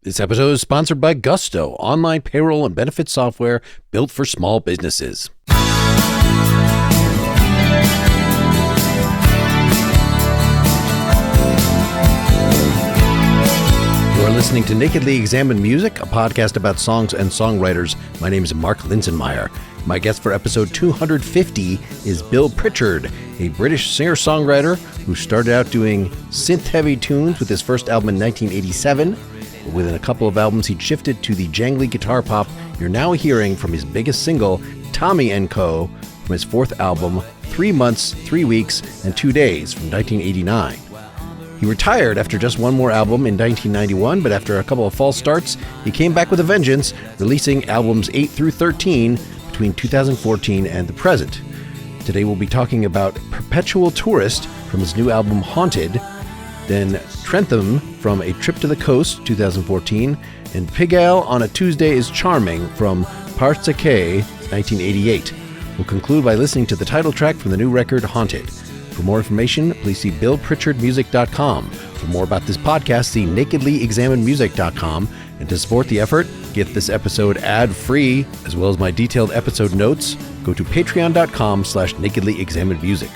This episode is sponsored by Gusto, online payroll and benefits software built for small businesses. You are listening to Nakedly Examined Music, a podcast about songs and songwriters. My name is Mark Linsenmeyer. My guest for episode 250 is Bill Pritchard, a British singer-songwriter who started out doing synth-heavy tunes with his first album in 1987. Within a couple of albums, he'd shifted to the jangly guitar pop you're now hearing from his biggest single, Tommy & Co., from his fourth album, 3 Months, 3 Weeks, and 2 Days, from 1989. He retired after just one more album in 1991, but after a couple of false starts, he came back with a vengeance, releasing albums 8 through 13 between 2014 and the present. Today we'll be talking about Perpetual Tourist from his new album, Haunted, then Trentham from A Trip to the Coast, 2014, and Pigalle on a Tuesday is Charming from Parce Que, 1988. We'll conclude by listening to the title track from the new record, Haunted. For more information, please see BillPritchardMusic.com. For more about this podcast, see NakedlyExaminedMusic.com. And to support the effort, get this episode ad-free, as well as my detailed episode notes, go to patreon.com/nakedlyexaminedmusic.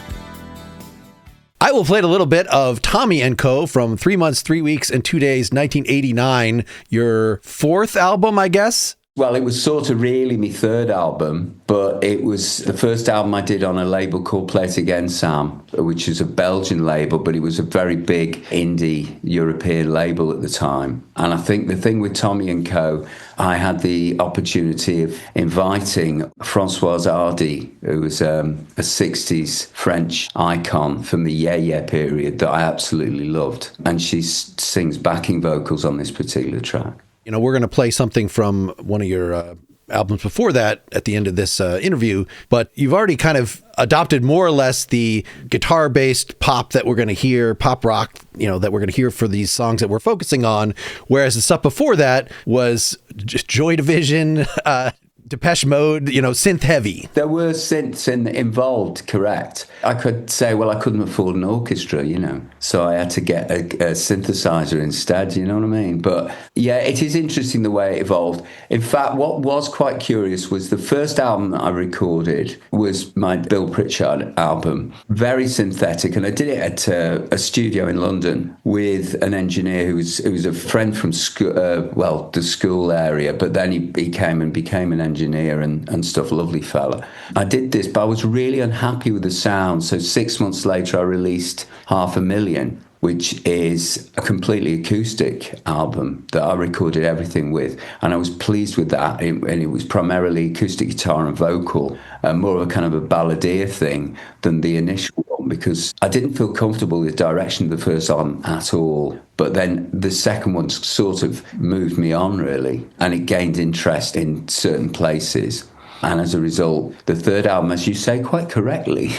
I will play a little bit of Tommy & Co. from 3 Months, 3 Weeks, and 2 Days, 1989. Your fourth album, I guess? Well, it was sort of really my third album, but it was the first album I did on a label called Play It Again, Sam, which is a Belgian label, but it was a very big indie European label at the time. And I think the thing with Tommy & Co., I had the opportunity of inviting Françoise Hardy, who was a 60s French icon from the Yeah Yeah period that I absolutely loved. And she sings backing vocals on this particular track. You know, we're going to play something from one of your albums before that at the end of this interview, but you've already kind of adopted more or less the guitar-based pop that we're going to hear, pop rock, you know, that we're going to hear for these songs that we're focusing on, whereas the stuff before that was just Joy Division, Depeche Mode, you know, synth heavy. There were synths involved, correct. I could say, well, I couldn't afford an orchestra, you know, so I had to get a synthesizer instead, you know what I mean? But yeah, it is interesting the way it evolved. In fact, what was quite curious was the first album that I recorded was my Bill Pritchard album, very synthetic, and I did it at a studio in London with an engineer who was a friend from school, the school area, but then he came and became an engineer and stuff, lovely fella. I did this, but I was really unhappy with the sound. So 6 months later, I released 500,000, which is a completely acoustic album that I recorded everything with. And I was pleased with that. And it was primarily acoustic guitar and vocal, more of a kind of a balladeer thing than the initial one, because I didn't feel comfortable with the direction of the first album at all. But then the second one sort of moved me on, really, and it gained interest in certain places. And as a result, the third album, as you say quite correctly,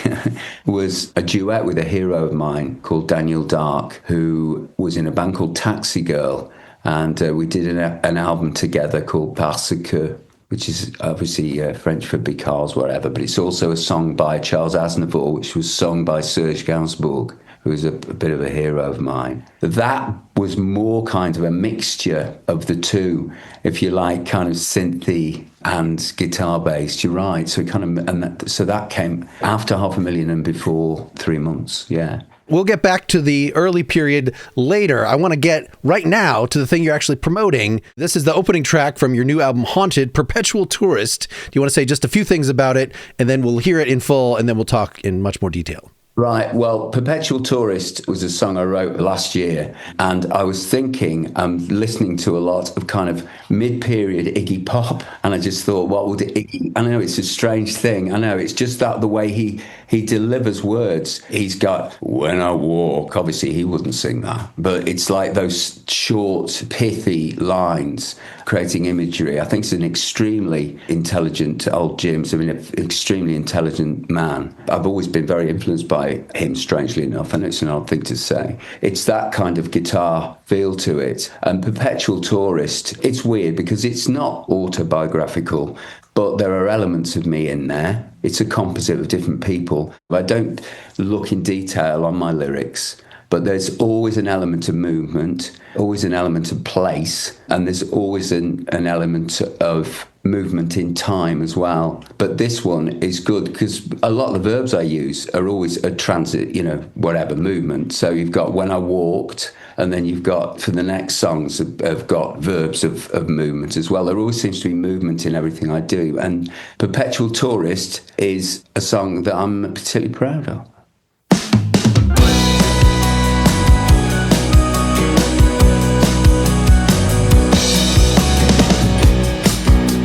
was a duet with a hero of mine called Daniel Dark, who was in a band called Taxi Girl. And we did an album together called Parce Que, which is obviously French for because, whatever, but it's also a song by Charles Aznavour, which was sung by Serge Gainsbourg, who was a bit of a hero of mine. That was more kind of a mixture of the two, if you like, kind of synthy and guitar-based. You're right. So that came after 500,000 and before 3 months. Yeah. We'll get back to the early period later. I want to get right now to the thing you're actually promoting. This is the opening track from your new album, Haunted, Perpetual Tourist. Do you want to say just a few things about it, and then we'll hear it in full, and then we'll talk in much more detail? Right. Well, Perpetual Tourist was a song I wrote last year, and I was thinking, I'm listening to a lot of kind of mid-period Iggy Pop, and I just thought, what would Iggy... I know it's a strange thing. I know it's just that the way he delivers words. He's got, when I walk, obviously he wouldn't sing that, but it's like those short, pithy lines creating imagery. I think he's an extremely intelligent, old Jim's, I mean, an extremely intelligent man. I've always been very influenced by him, strangely enough, and it's an odd thing to say. It's that kind of guitar feel to it. And Perpetual Tourist, it's weird because it's not autobiographical, but there are elements of me in there. It's a composite of different people. I don't look in detail on my lyrics. but there's always an element of movement, always an element of place, and there's always an element of movement in time as well. But this one is good because a lot of the verbs I use are always a transit, whatever movement. So you've got when I walked, and then you've got, for the next songs, I've got verbs of movement as well. There always seems to be movement in everything I do. And Perpetual Tourist is a song that I'm particularly proud of.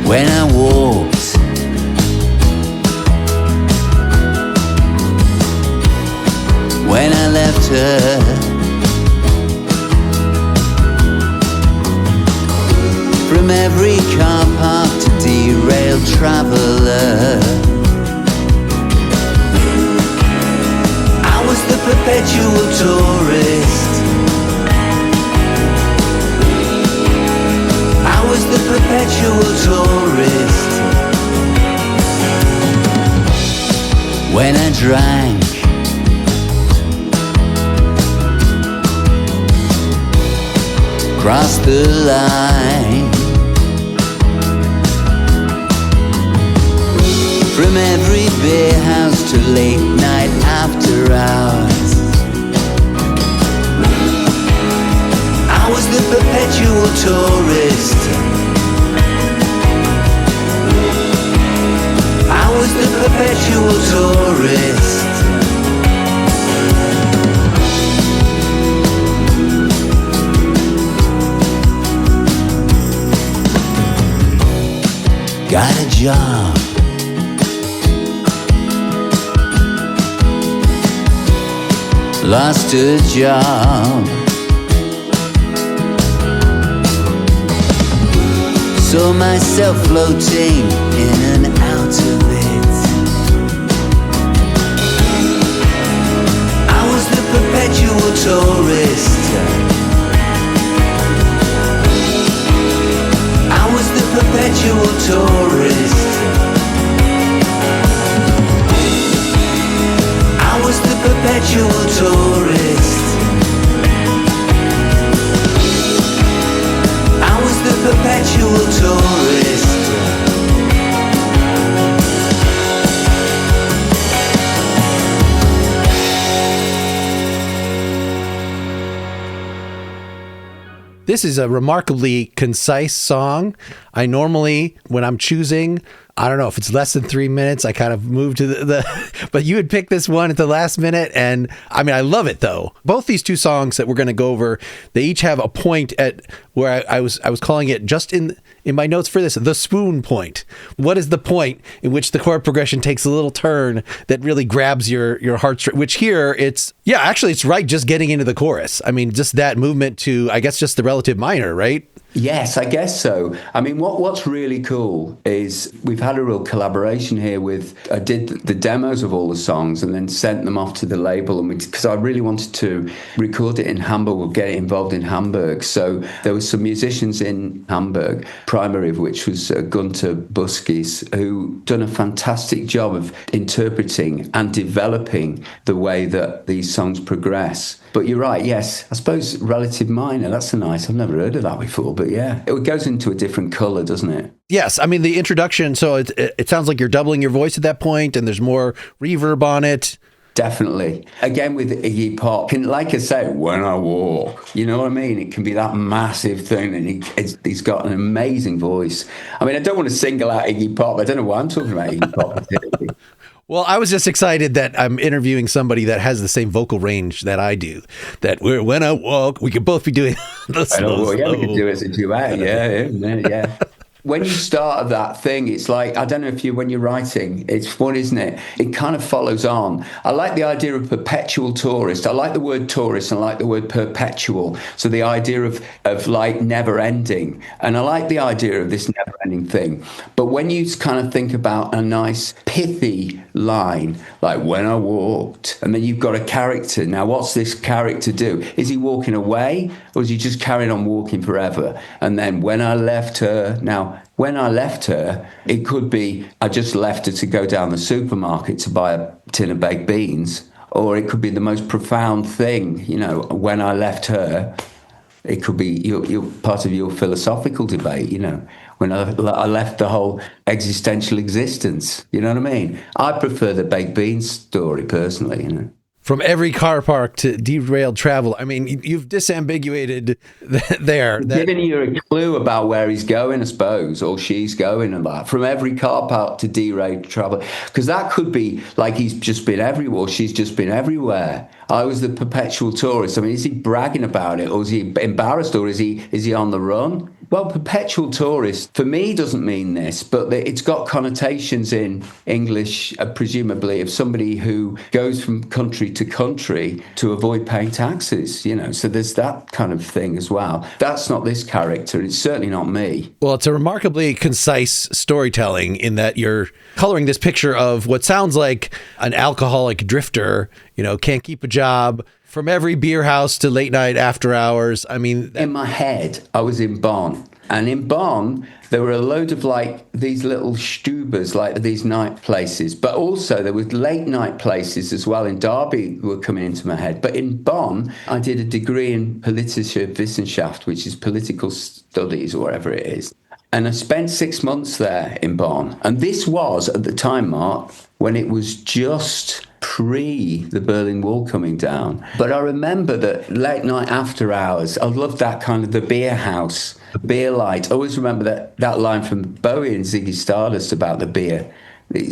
When I walked, when I left her, from every car park to derailed traveller, I was the perpetual tourist. I was the perpetual tourist. When I drank, crossed the line, from every beer house to late night after hours, I was the perpetual tourist. I was the perpetual tourist. Got a job, lost a job, saw myself floating in and out of it. I was the perpetual tourist. I was the perpetual tourist. I was the perpetual tourist. I was the perpetual tourist. This is a remarkably concise song. I normally, when I'm choosing, I don't know if it's less than 3 minutes, I kind of move to the but you had picked this one at the last minute. And I mean, I love it though. Both these two songs that we're going to go over, they each have a point at where I was calling it, just in my notes for this, the swoon point. What is the point in which the chord progression takes a little turn that really grabs your heartstring? Which here it's right just getting into the chorus. I mean, just that movement to, I guess, just the relative minor, right? Yes, I guess so. I mean, what's really cool is we've had a real collaboration here with, I did the demos of all the songs and then sent them off to the label, and because I really wanted to record it in Hamburg or get it involved in Hamburg. So there were some musicians in Hamburg, primary of which was Gunter Buskis, who done a fantastic job of interpreting and developing the way that these songs progress. But you're right, yes. I suppose relative minor, that's nice. I've never heard of that before, but yeah. It goes into a different colour, doesn't it? Yes. I mean, the introduction, so it sounds like you're doubling your voice at that point and there's more reverb on it. Definitely. Again, with Iggy Pop, like I said, when I walk, you know what I mean? It can be that massive thing, and he's got an amazing voice. I mean, I don't want to single out Iggy Pop. I don't know why I'm talking about Iggy Pop. Well, I was just excited that I'm interviewing somebody that has the same vocal range that I do. That when I walk, we could both be doing the slow. Yeah, we could do it as a duet. Yeah. When you start that thing, it's like, I don't know if when you're writing, it's fun, isn't it? It kind of follows on. I like the idea of perpetual tourist. I like the word tourist and I like the word perpetual. So the idea of like never ending. And I like the idea of this never ending thing. But when you kind of think about a nice pithy line, like when I walked, and then you've got a character. Now, what's this character do? Is he walking away or is he just carrying on walking forever? And then when I left her, now, when I left her, it could be I just left her to go down the supermarket to buy a tin of baked beans, or it could be the most profound thing. You know, when I left her, it could be your part of your philosophical debate, you know, when I left the whole existential existence. You know what I mean? I prefer the baked beans story personally, you know. From every car park to derailed travel. I mean, you've disambiguated there. Giving you a clue about where he's going, I suppose, or she's going, and that. From every car park to derailed travel. Because that could be like he's just been everywhere, she's just been everywhere. I was the perpetual tourist. I mean, is he bragging about it, or is he embarrassed, or is he on the run? Well, perpetual tourist, for me, doesn't mean this, but it's got connotations in English, presumably, of somebody who goes from country to country to avoid paying taxes, you know. So there's that kind of thing as well. That's not this character. It's certainly not me. Well, it's a remarkably concise storytelling in that you're coloring this picture of what sounds like an alcoholic drifter, you know, can't keep a job, from every beer house to late night after hours. I mean, in my head, I was in Bonn. And in Bonn, there were a load of like these little stubers, like these night places. But also there was late night places as well in Derby were coming into my head. But in Bonn, I did a degree in Politische Wissenschaft, which is political studies or whatever it is. And I spent 6 months there in Bonn. And this was, at the time, Mark, when it was just pre the Berlin Wall coming down. But I remember that late night after hours, I loved that kind of the beer house, the beer light. I always remember that line from Bowie and Ziggy Stardust about the beer.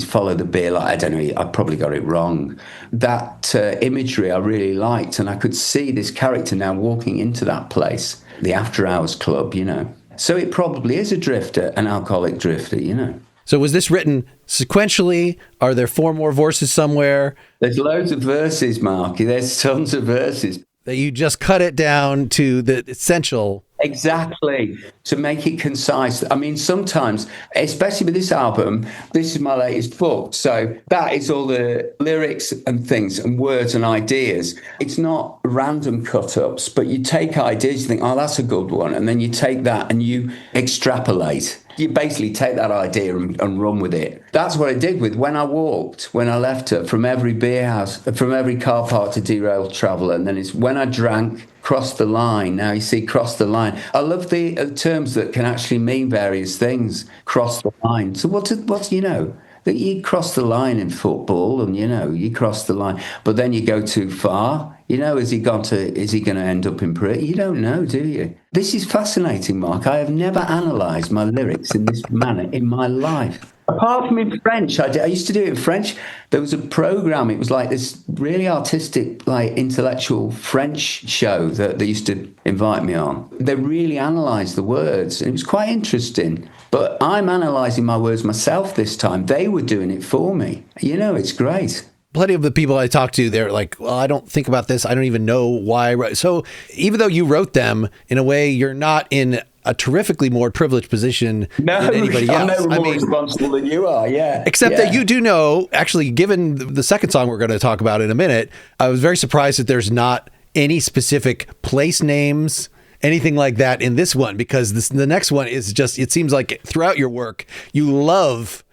Follow the beer light. I don't know, I probably got it wrong. That imagery I really liked, and I could see this character now walking into that place, the after hours club, you know. So it probably is a drifter, an alcoholic drifter, you know. So was this written sequentially? Are there 4 more verses somewhere? There's loads of verses, Marky. There's tons of verses. That you just cut it down to the essential. Exactly. To make it concise. I mean, sometimes, especially with this album, this is my latest book. So that is all the lyrics and things and words and ideas. It's not random cut-ups, but you take ideas, you think, oh, that's a good one. And then you take that and you extrapolate. You basically take that idea and run with it. That's what I did with When I Walked, when I left her, from every beer house, from every car park to derailed travel. And then it's When I Drank, Crossed the Line. Now you see, cross the line. I love the terms that can actually mean various things. Cross the line. So what's you know, that you cross the line in football, and you know, you cross the line, but then you go too far. You know, is he going to end up in prison? You don't know, do you? This is fascinating, Mark. I have never analysed my lyrics in this manner in my life. Apart from in French, I used to do it in French. There was a program. It was like this really artistic, like intellectual French show that they used to invite me on. They really analysed the words, and it was quite interesting. But I'm analysing my words myself this time. They were doing it for me. You know, it's great. Plenty of the people I talk to, they're like, well, I don't think about this. I don't even know why I wrote. So even though you wrote them, in a way, you're not in a terrifically more privileged position than anybody else. I'm no more responsible than you are, yeah. Except that you do know, actually, given the second song we're going to talk about in a minute, I was very surprised that there's not any specific place names, anything like that in this one, because the next one is just, it seems like throughout your work, you love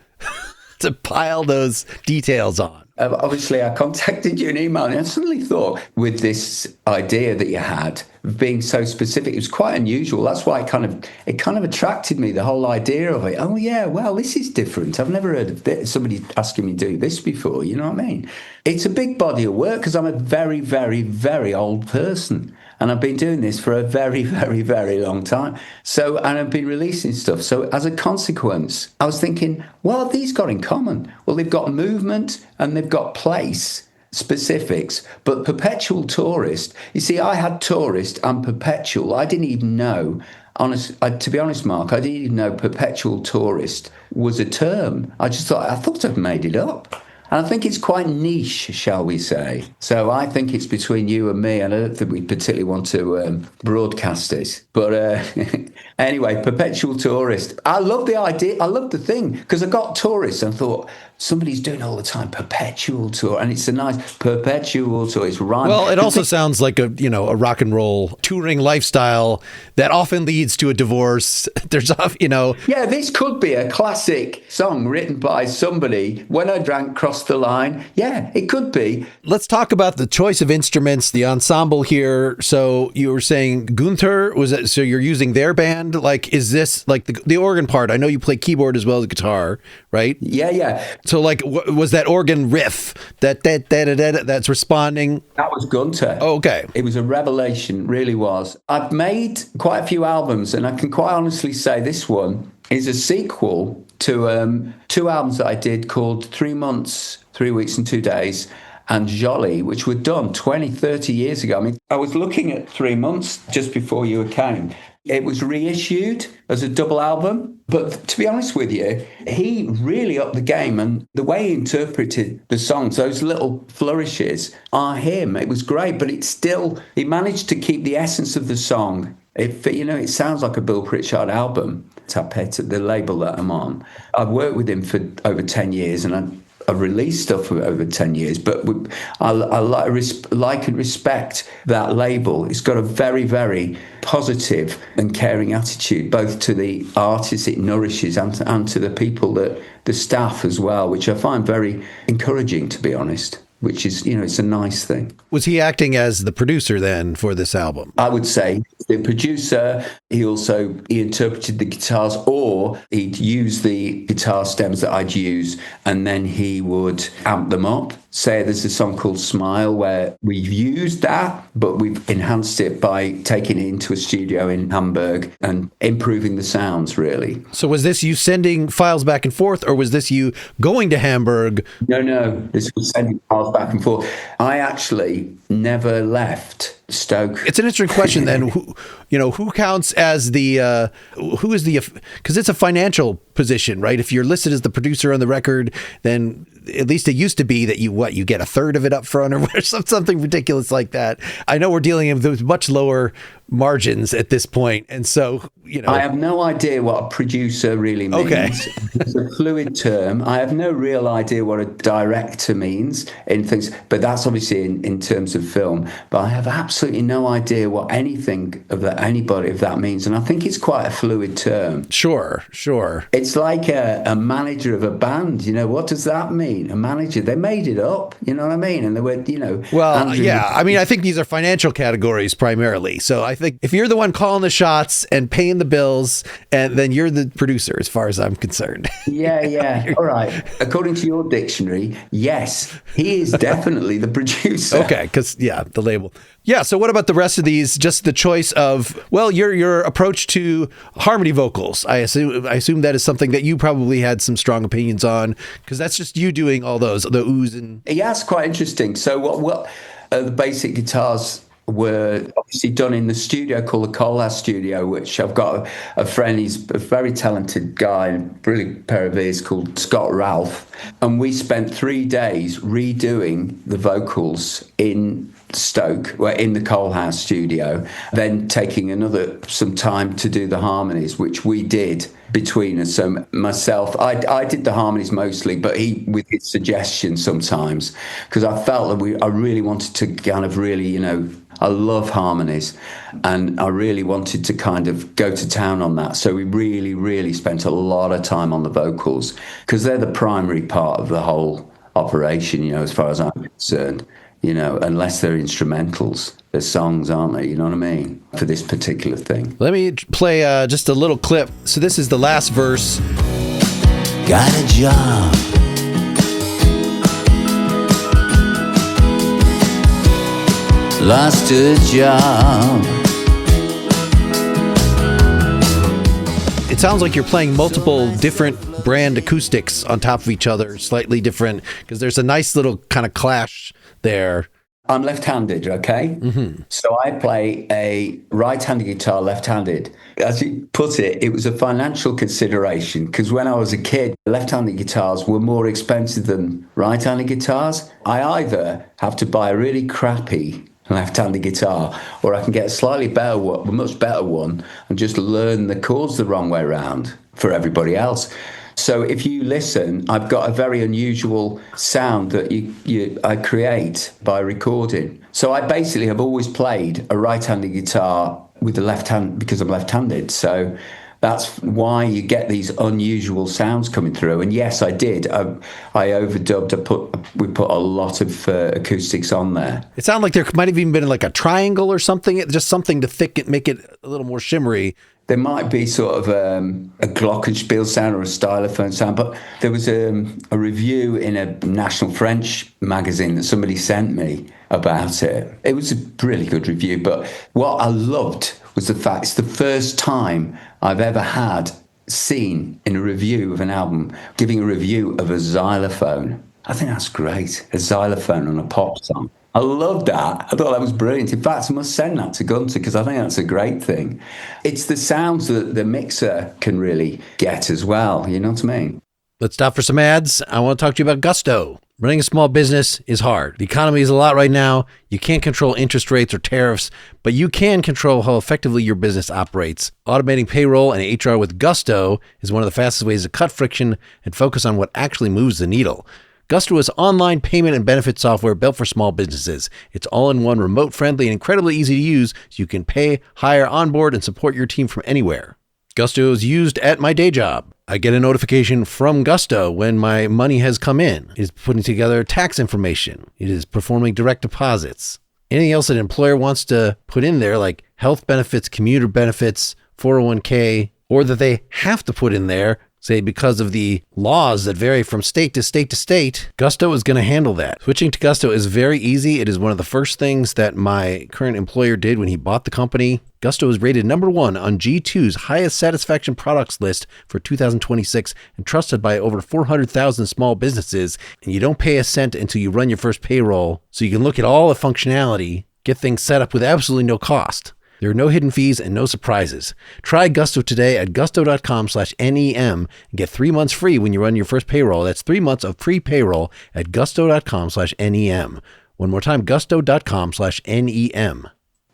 to pile those details on. Obviously, I contacted you in email, and I suddenly thought, with this idea that you had of being so specific, it was quite unusual. That's why it kind of attracted me, the whole idea of it. Oh yeah, well, this is different. I've never heard of somebody asking me to do this before. You know what I mean? It's a big body of work because I'm a very, very, very old person. And I've been doing this for a very, very, very long time. And I've been releasing stuff. So as a consequence, I was thinking, what have these got in common? Well, they've got movement and they've got place specifics. But Perpetual Tourist, you see, I had Tourist and Perpetual. I didn't even know, to be honest, Mark, I didn't even know Perpetual Tourist was a term. I thought I'd made it up. And I think it's quite niche, shall we say. So I think it's between you and me, and I don't think we particularly want to broadcast it. But Anyway, Perpetual Tourist. I love the idea. I love the thing because I got Tourist and thought somebody's doing all the time Perpetual Tour, and it's a nice Perpetual Tour. It's rhyme. Well, it also sounds like a rock and roll touring lifestyle that often leads to a divorce. There's Yeah, this could be a classic song written by somebody. When I drank, crossed the line. Yeah, it could be. Let's talk about the choice of instruments, the ensemble here. So you were saying Gunther, was it? So you're using their band? Like, is this like the organ part? I know you play keyboard as well as guitar, right? Yeah. So like, was that organ riff that's responding? That was Gunther. Oh, okay. It was a revelation, really was. I've made quite a few albums, and I can quite honestly say this one is a sequel to 2 albums that I did called 3 Months, 3 Weeks and 2 Days and Jolly, which were done 20, 30 years ago. I mean, I was looking at 3 Months just before you came. It was reissued as a double album. But to be honest with you, he really upped the game. And the way he interpreted the songs, those little flourishes, are him. It was great, but he managed to keep the essence of the song. It sounds like a Bill Pritchard album, Tapete, the label that I'm on. I've worked with him for over 10 years, and I've released stuff for over 10 years, but I like and respect that label. It's got a very, very positive and caring attitude, both to the artists it nourishes and to the people, the staff as well, which I find very encouraging, to be honest. Which is, it's a nice thing. Was he acting as the producer then for this album? I would say the producer. He interpreted the guitars, or he'd use the guitar stems that I'd use, and then he would amp them up. Say there's a song called Smile where we've used that, but we've enhanced it by taking it into a studio in Hamburg and improving the sounds, really. So was this you sending files back and forth, or was this you going to Hamburg? No. This was sending files back and forth. I actually never left Stoke. It's an interesting question then. Who counts as the, who is the, because it's a financial position, right? If you're listed as the producer on the record, then at least it used to be that you get a third of it up front or something ridiculous like that. I know we're dealing with much lower margins at this point. And so, I have no idea what a producer really means. Okay. It's a fluid term. I have no real idea what a director means in things, but that's obviously in terms of film. But I have absolutely no idea what anything of that means. And I think it's quite a fluid term. Sure. It's like a manager of a band. What does that mean? A manager. They made it up. You know what I mean? And they were, Well, yeah. I mean, I think these are financial categories primarily. So I think if you're the one calling the shots and paying the bills, and then you're the producer, as far as I'm concerned. Yeah. All right. According to your dictionary, yes, he is definitely the producer. Okay, because the label. Yeah. So what about the rest of these? Just the choice of, well, your approach to harmony vocals. I assume that is something that you probably had some strong opinions on, because that's just you doing all those, the oohs and. Yeah, it's quite interesting. So what the basic guitars were obviously done in the studio called the Coalhouse Studio, which I've got a friend, he's a very talented guy, brilliant pair of ears, called Scott Ralph. And we spent 3 days redoing the vocals in Stoke, in the Coalhouse Studio, then taking some time to do the harmonies, which we did between us. So myself, I did the harmonies mostly, but he with his suggestions sometimes, because I felt that I really wanted to kind of really, I love harmonies, and I really wanted to kind of go to town on that. So we really, really spent a lot of time on the vocals, because they're the primary part of the whole operation, as far as I'm concerned. Unless they're instrumentals, they're songs, aren't they? You know what I mean? For this particular thing. Let me play just a little clip. So this is the last verse. Got a job. Lost a job. It sounds like you're playing multiple different brand acoustics on top of each other, slightly different, because there's a nice little kind of clash there. I'm left-handed, okay? Mm-hmm. So I play a right-handed guitar left-handed. As you put it, it was a financial consideration, because when I was a kid, left-handed guitars were more expensive than right-handed guitars. I either have to buy a really crappy left-handed guitar, or I can get a slightly better one, a much better one, and just learn the chords the wrong way around for everybody else. So if you listen, I've got a very unusual sound that I create by recording. So I basically have always played a right-handed guitar with the left hand because I'm left-handed. So that's why you get these unusual sounds coming through. And yes, I did. I overdubbed. We put a lot of acoustics on there. It sounded like there might have even been like a triangle or something, just something to make it a little more shimmery. There might be sort of a glockenspiel sound or a stylophone sound, but there was a review in a national French magazine that somebody sent me about it. It was a really good review, but what I loved was the fact it's the first time I've ever seen in a review of an album, giving a review of a xylophone. I think that's great, a xylophone on a pop song. I love that. I thought that was brilliant. In fact, I must send that to Gunter because I think that's a great thing. It's the sounds that the mixer can really get as well. You know what I mean? Let's stop for some ads. I want to talk to you about Gusto. Running a small business is hard. The economy is a lot right now. You can't control interest rates or tariffs, but you can control how effectively your business operates. Automating payroll and HR with Gusto is one of the fastest ways to cut friction and focus on what actually moves the needle. Gusto is online payment and benefit software built for small businesses. It's all-in-one, remote-friendly, and incredibly easy to use, so you can pay, hire, onboard, and support your team from anywhere. Gusto is used at my day job. I get a notification from Gusto when my money has come in. It is putting together tax information. It is performing direct deposits. Anything else that an employer wants to put in there, like health benefits, commuter benefits, 401k, or that they have to put in there, say because of the laws that vary from state to state to state, Gusto is going to handle that. Switching to Gusto is very easy. It is one of the first things that my current employer did when he bought the company. Gusto is rated #1 on G2's highest satisfaction products list for 2026 and trusted by over 400,000 small businesses. And you don't pay a cent until you run your first payroll, so you can look at all the functionality, get things set up with absolutely no cost. There are no hidden fees and no surprises. Try Gusto today at gusto.com/NEM and get 3 months free when you run your first payroll. That's 3 months of free payroll at gusto.com/NEM. One more time, gusto.com/NEM.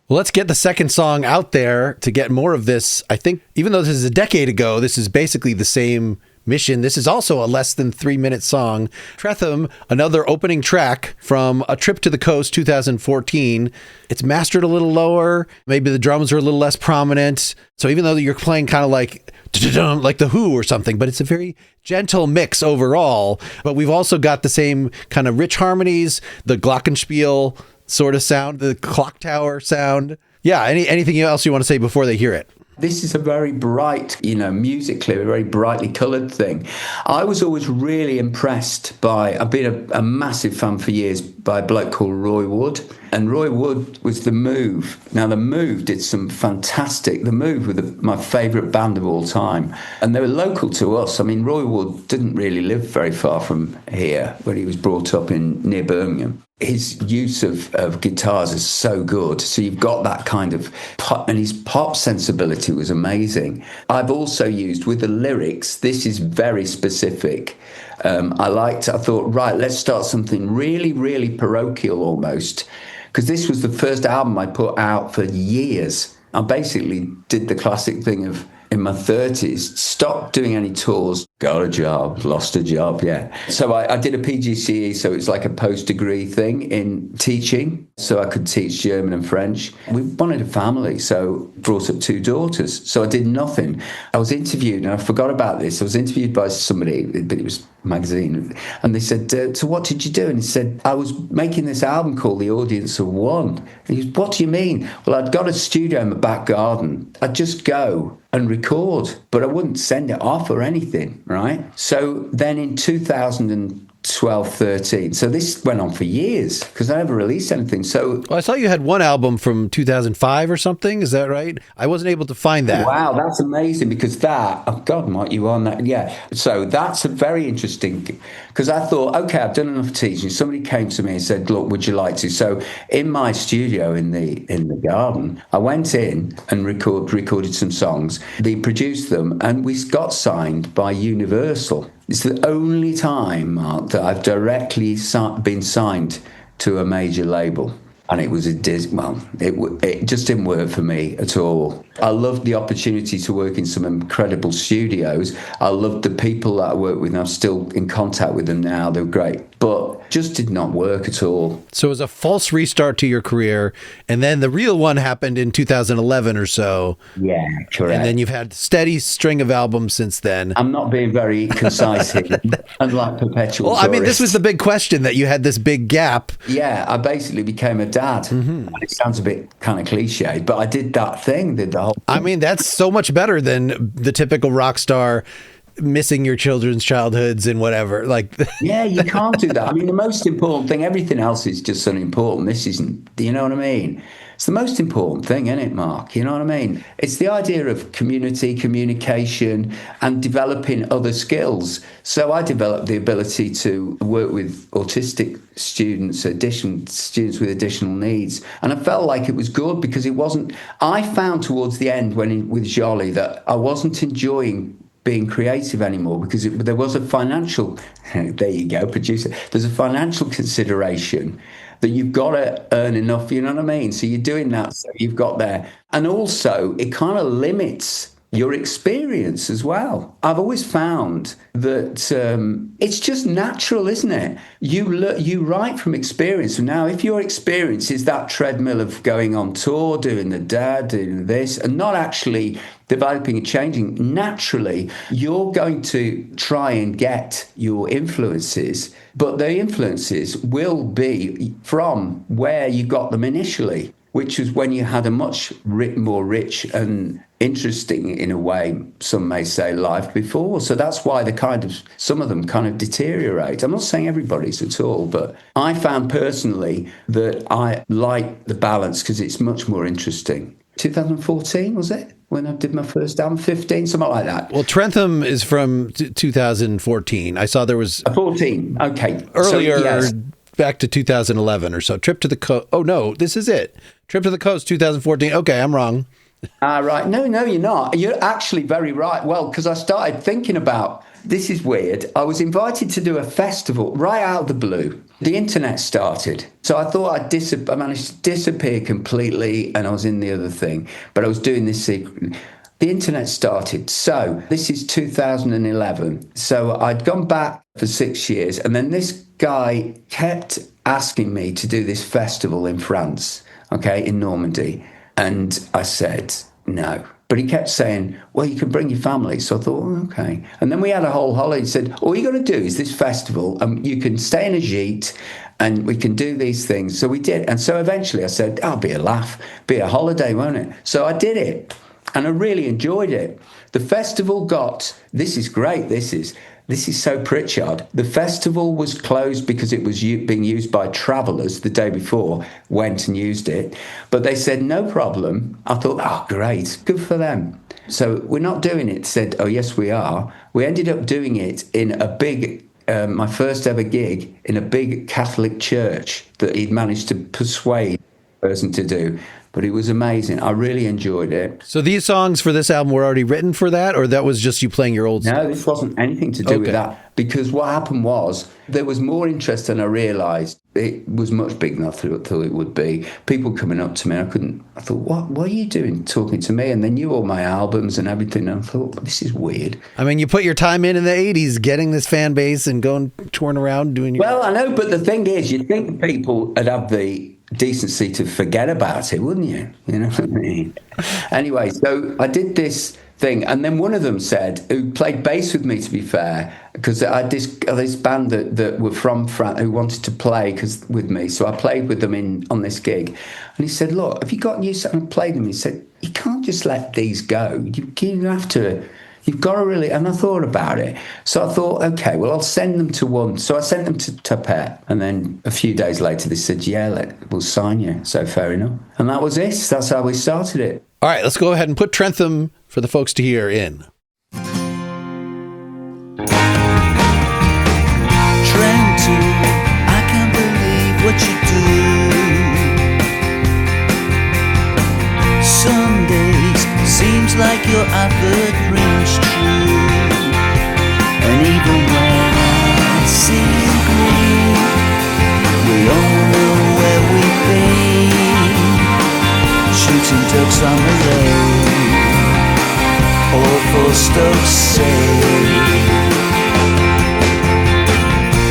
Well, let's get the second song out there to get more of this. I think even though this is a decade ago, this is basically the same mission. This is also a less than 3-minute song. Trentham, another opening track from A Trip to the Coast 2014. It's mastered a little lower. Maybe the drums are a little less prominent. So even though you're playing kind of like the Who or something, but it's a very gentle mix overall. But we've also got the same kind of rich harmonies, the glockenspiel sort of sound, the clock tower sound. Yeah, anything else you want to say before they hear it? This is a very bright, musically, a very brightly coloured thing. I was always really impressed by, I've been a massive fan for years by a bloke called Roy Wood. And Roy Wood was The Move. Now, The Move did some fantastic, The Move were my favourite band of all time. And they were local to us. I mean, Roy Wood didn't really live very far from here, where he was brought up near Birmingham. His use of guitars is so good. So you've got that kind of pop, and his pop sensibility was amazing. I've also used, with the lyrics, this is very specific. I thought, right, let's start something really, really parochial almost, because this was the first album I put out for years. I basically did the classic thing of, in my 30s, stopped doing any tours, got a job, lost a job, yeah. So I did a PGCE, so it's like a post-degree thing in teaching, so I could teach German and French. We wanted a family, so brought up 2 daughters. So I did nothing. I was interviewed, and I forgot about this. I was interviewed by somebody, but it was a magazine, and they said, so what did you do? And he said, I was making this album called The Audience of One. And he said, what do you mean? Well, I'd got a studio in the back garden. I'd just go and record, but I wouldn't send it off or anything, right? So then in 2012-13, so this went on for years because I never released anything. So I saw you had one album from 2005 or something. Is that right? I wasn't able to find that. Wow, that's amazing because God, Mike, you on that? Yeah. So that's a very interesting, because I thought, okay, I've done enough teaching. Somebody came to me and said, look, would you like to? So in my studio in the garden, I went in and recorded some songs. They produced them, and we got signed by Universal. It's the only time, Mark, that I've directly been signed to a major label. And it was it just didn't work for me at all. I loved the opportunity to work in some incredible studios. I loved the people that I worked with, and I'm still in contact with them now. They're great, but just did not work at all. So it was a false restart to your career, and then the real one happened in 2011 or so. Yeah, correct. And then you've had steady string of albums since then. I'm not being very concise here, unlike Perpetual Tourist. Well, I mean, this was the big question, that you had this big gap. Yeah, I basically became a dad. And it sounds a bit kind of cliche, but I did that thing, did the whole thing. I mean, that's so much better than the typical rock star missing your children's childhoods and whatever. Like, yeah, you can't do that. I mean, the most important thing, everything else is just unimportant. This isn't, do you know what I mean? It's the most important thing, isn't it, Mark? You know what I mean? It's the idea of community, communication, and developing other skills. So I developed the ability to work with autistic students, students with additional needs. And I felt like it was good because it wasn't... I found towards the end with Jolly that I wasn't enjoying being creative anymore because there was a financial... There you go, producer. There's a financial consideration that you've got to earn enough, you know what I mean? So you're doing that, so you've got there. And also, it kind of limits your experience as well. I've always found that it's just natural, isn't it? You write from experience. And now, if your experience is that treadmill of going on tour, doing the dad, doing this, and not actually developing and changing, naturally, you're going to try and get your influences, but the influences will be from where you got them initially, which was when you had a much more rich and interesting, in a way, some may say, life before. So that's why some of them kind of deteriorate. I'm not saying everybody's at all, but I found personally that I like the balance because it's much more interesting. 2014, was it? When I did my first album, 15, something like that. Well, Trentham is from 2014. I saw there was 14. Okay. Earlier, so, yes. Back to 2011 or so. Trip to the Coast. Oh no, this is it. Trip to the Coast, 2014. Okay, I'm wrong. Right. No, you're not. You're actually very right. Well, because I started thinking about, this is weird. I was invited to do a festival right out of the blue. The internet started. So I thought I managed to disappear completely, and I was in the other thing. But I was doing this secretly. The internet started. So this is 2011. So I'd gone back for 6 years, and then this guy kept asking me to do this festival in France, okay, in Normandy. And I said, no. But he kept saying, well, you can bring your family. So I thought, okay. And then we had a whole holiday. He said, all you got to do is this festival, and you can stay in a gîte, and we can do these things. So we did. And so eventually I said, oh, be a laugh, be a holiday, won't it? So I did it, and I really enjoyed it. The festival this is great, this is so Pritchard. The festival was closed because it was being used by travellers the day before, went and used it. But they said, no problem. I thought, oh, great, good for them. So we're not doing it. Said, oh, yes, we are. We ended up doing it in a big, my first ever gig, in a big Catholic church that he'd managed to persuade a person to do. But it was amazing. I really enjoyed it. So these songs for this album were already written for that, or that was just you playing your old stuff? No, this wasn't anything to do with that. Because what happened was there was more interest than I realised. It was much bigger than I thought it would be. People coming up to me, I thought, what are you doing talking to me? And they knew all my albums and everything. And I thought, this is weird. I mean, you put your time in the 80s, getting this fan base and going touring around doing your... Well, I know, but the thing is, you'd think people would have the decency to forget about it, wouldn't you? You know what I mean? Anyway, so I did this thing, and then one of them said, who played bass with me, to be fair, because I had this band that were from France who wanted to play with me, so I played with them on this gig, and he said, look, have you got new stuff? And I played them. He said, you can't just let these go. You have to... You've got to really... And I thought about it. So I thought, okay, well, I'll send them to one. So I sent them to Tapet. And then a few days later, they said, yeah, we'll sign you. So fair enough. And that was it. That's how we started it. All right, let's go ahead and put Trentham for the folks to hear in. Trentham, I can't believe what you do. Sundays seems like your advert rings true. And even when I see green, we all know where we've been. Stoke say.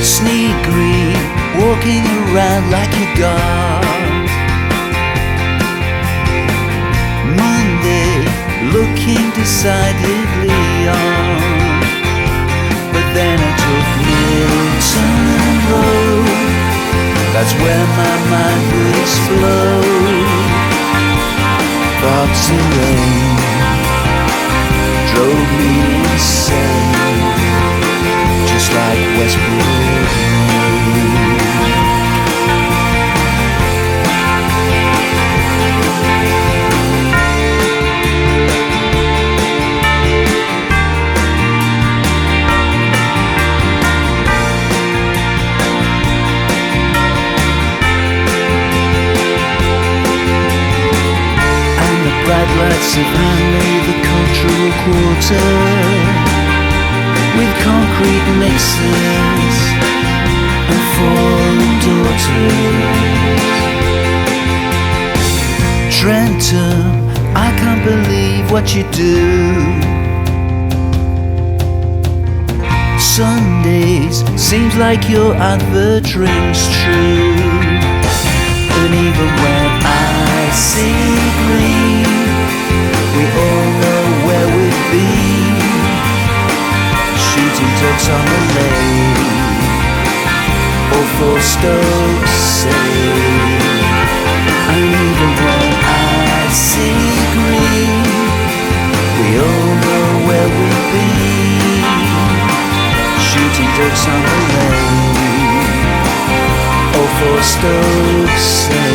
Sneak green, walking around like a god. Monday, looking decidedly on. But then I took Milton Road. That's where my mind would explode. Fogs and rain drove me insane, just like Westbrook Lane. Bright lights of Hanley, the cultural quarter, with concrete mixers and foreign daughters. Trentham, I can't believe what you do. Sundays, seems like your advert rings true. And even when I see green, we all know where we've been. Shooting ducks on the lake, or for Stoke say. And even when I see green, we all know where we've been. Shooting ducks on the lake, or for Stoke say.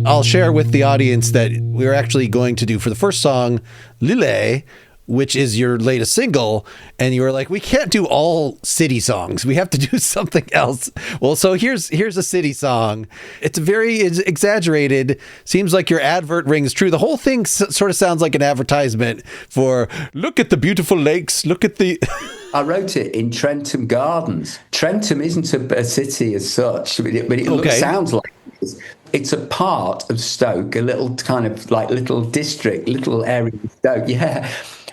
I'll share with the audience that we're actually going to do for the first song, Lille, which is your latest single. And you were like, we can't do all city songs. We have to do something else. Well, so here's a city song. It's very exaggerated. Seems like your advert rings true. The whole thing sort of sounds like an advertisement for look at the beautiful lakes. Look at the... I wrote it in Trentham Gardens. Trentham isn't a city as such, but it sounds like it is. It's a part of Stoke, a little kind of like little district, little area of Stoke, yeah.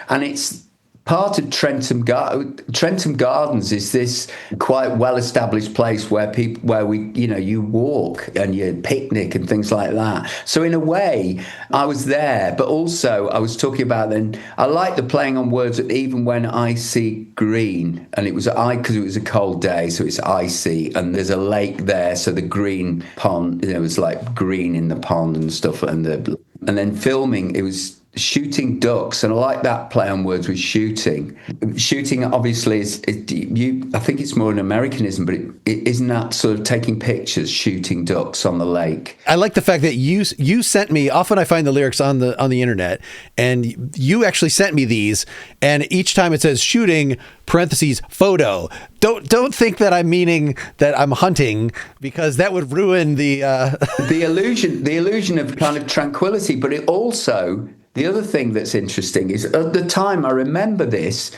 And it's part of Trentham Gardens is this quite well-established place where you walk and you picnic and things like that. So in a way, I was there, but also I was talking about then, I like the playing on words, even when I see green, and it was because it was a cold day, so it's icy, and there's a lake there, so the green pond, it was like green in the pond and stuff, and then filming, it was shooting ducks, and I like that play on words with shooting. Shooting obviously I think it's more an Americanism, but it isn't that sort of taking pictures, shooting ducks on the lake. I like the fact that you sent me, often I find the lyrics on the internet, and you actually sent me these, and each time it says shooting parentheses photo. Don't think that I'm meaning that I'm hunting, because that would ruin the the illusion of kind of tranquility. But it also, the other thing that's interesting is at the time, I remember this,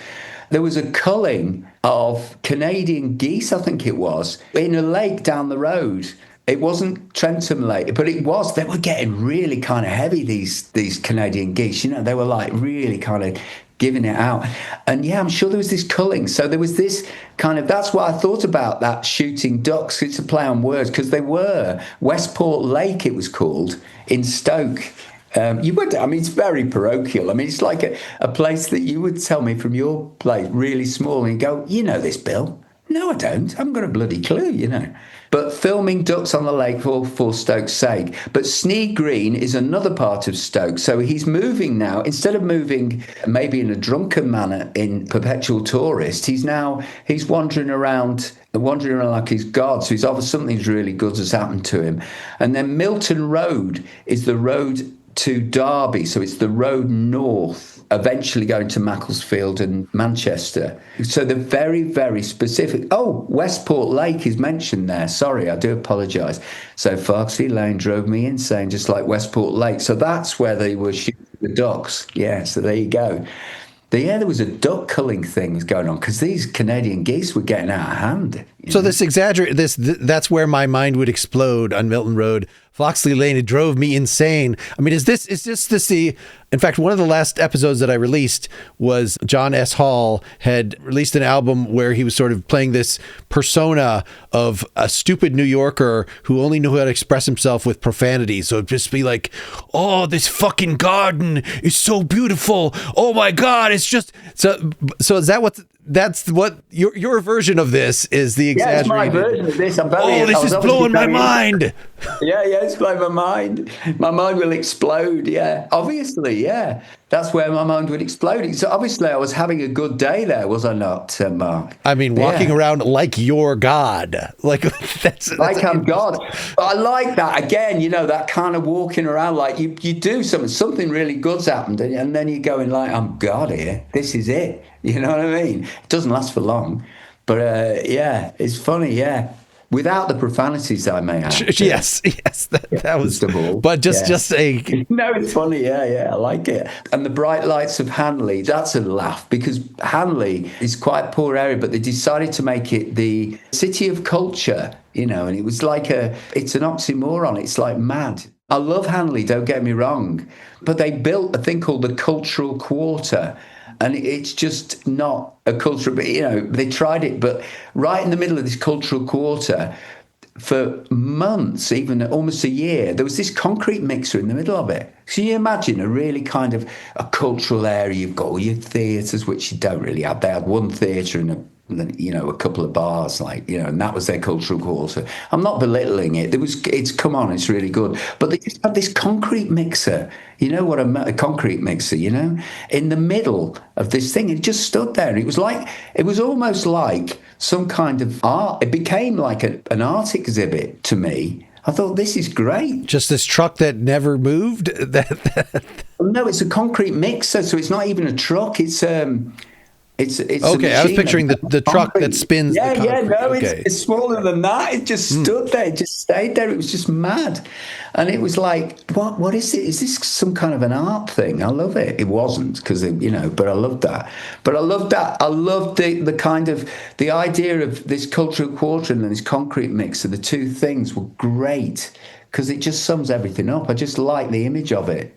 there was a culling of Canadian geese, I think it was, in a lake down the road. It wasn't Trentham Lake, but it was. They were getting really kind of heavy, these Canadian geese. You know, they were like really kind of giving it out. And yeah, I'm sure there was this culling. So there was this kind of, that's what I thought about that shooting ducks. It's a play on words, because they were Westport Lake, it was called, in Stoke. It's very parochial. I mean, it's like a place that you would tell me from your place, really small, and you go, you know this, Bill? No, I don't. I haven't got a bloody clue, you know. But filming ducks on the lake for Stoke's sake. But Sneed Green is another part of Stoke. So he's moving now. Instead of moving maybe in a drunken manner in Perpetual Tourist, he's wandering around like he's God. So he's obviously something's really good has happened to him. And then Milton Road is the road to Derby, so it's the road north, eventually going to Macclesfield and Manchester. So the very, very specific... Oh, Westport Lake is mentioned there. Sorry, I do apologise. So Foxy Lane drove me insane, just like Westport Lake. So that's where they were shooting the ducks. Yeah, so there you go. there was a duck culling thing was going on because these Canadian geese were getting out of hand. So that's where my mind would explode on Milton Road, Foxley Lane. It drove me insane. I mean, is this the? In fact, one of the last episodes that I released was John S. Hall had released an album where he was sort of playing this persona of a stupid New Yorker who only knew how to express himself with profanity. So it'd just be like, "Oh, this fucking garden is so beautiful. Oh my God, it's just so." So is that that's what your version of this is? The exaggerated. Yeah, it's my version of this. This is blowing my mind. Yeah, it's blowing my mind. My mind will explode. Yeah, obviously, yeah. That's where my mind would explode. So obviously, I was having a good day there, was I not, Mark? I mean, walking around like you're God, like I'm God. But I like that again. That kind of walking around like you do something really good's happened, and then you're going like, I'm God here. This is it. You know what I mean? It doesn't last for long, but it's funny. Yeah. Without the profanities, I may add. Yes, that was. But just a. No, it's funny. Yeah, I like it. And the bright lights of Hanley, that's a laugh because Hanley is quite a poor area, but they decided to make it the city of culture. And it was like it's an oxymoron. It's like mad. I love Hanley. Don't get me wrong, but they built a thing called the Cultural Quarter. And it's just not a cultural, but, they tried it. But right in the middle of this cultural quarter, for months, even almost a year, there was this concrete mixer in the middle of it. So you imagine a really kind of a cultural area. You've got all your theatres, which you don't really have. They had one theatre and a couple of bars, and that was their cultural quarter. I'm not belittling it. It's really good. But they just had this concrete mixer. You know what a concrete mixer, in the middle of this thing. It just stood there. It was almost like some kind of art. It became like an art exhibit to me. I thought, this is great. Just this truck that never moved? No, it's a concrete mixer, so it's not even a truck. It's okay. I was picturing the truck that spins. It's smaller than that. It just stood there. It just stayed there. It was just mad, and it was like, what is it? Is this some kind of an art thing? I love it. It wasn't because but I loved that. But I loved that. I loved the kind of the idea of this cultural quarter and this concrete mixer. The two things were great. Because it just sums everything up. I just like the image of it,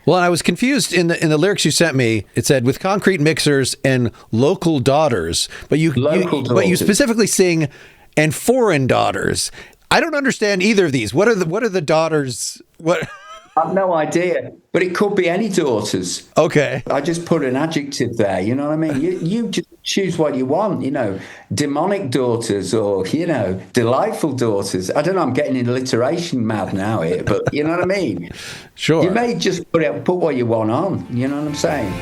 Well, I was confused in the lyrics you sent me. It said with concrete mixers and local daughters, but you specifically sing and foreign daughters. I don't understand either of these. What are the daughters? What? I have no idea, but it could be any daughters. Okay. I just put an adjective there, you know what I mean? You just choose what you want, demonic daughters or, delightful daughters. I don't know, I'm getting alliteration mad now here, but you know what I mean? Sure. You may just put what you want on, you know what I'm saying?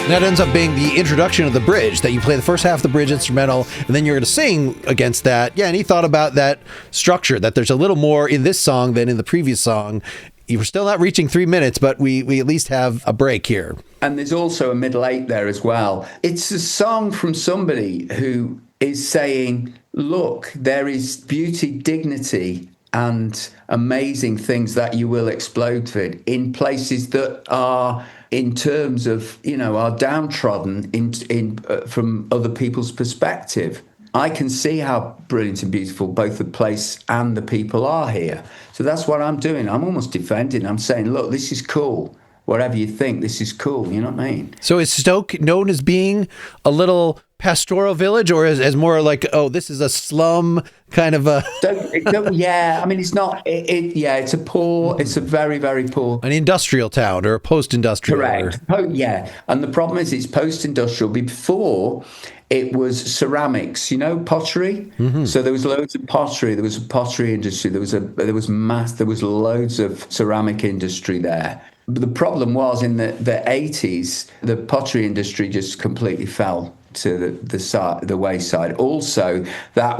That ends up being the introduction of the bridge, that you play the first half of the bridge instrumental, and then you're going to sing against that. Yeah, and he thought about that structure, that there's a little more in this song than in the previous song. You were still not reaching 3 minutes, but we at least have a break here. And there's also a middle eight there as well. It's a song from somebody who is saying, look, there is beauty, dignity, and amazing things that you will explode with in places that are, in terms of, are downtrodden in from other people's perspective. I can see how brilliant and beautiful both the place and the people are here. So that's what I'm doing. I'm almost defending. I'm saying, look, this is cool. Whatever you think, this is cool. You know what I mean? So is Stoke known as being a little pastoral village, or as more like, this is a slum kind of a... Yeah, I mean, it's not... it's a very, very poor... An industrial town or a post-industrial. Correct. Yeah, and the problem is it's post-industrial. Before, it was ceramics, pottery. Mm-hmm. So there was loads of pottery. There was a pottery industry. There was loads of ceramic industry there. But the problem was in the 80s, the pottery industry just completely fell to the wayside. Also, that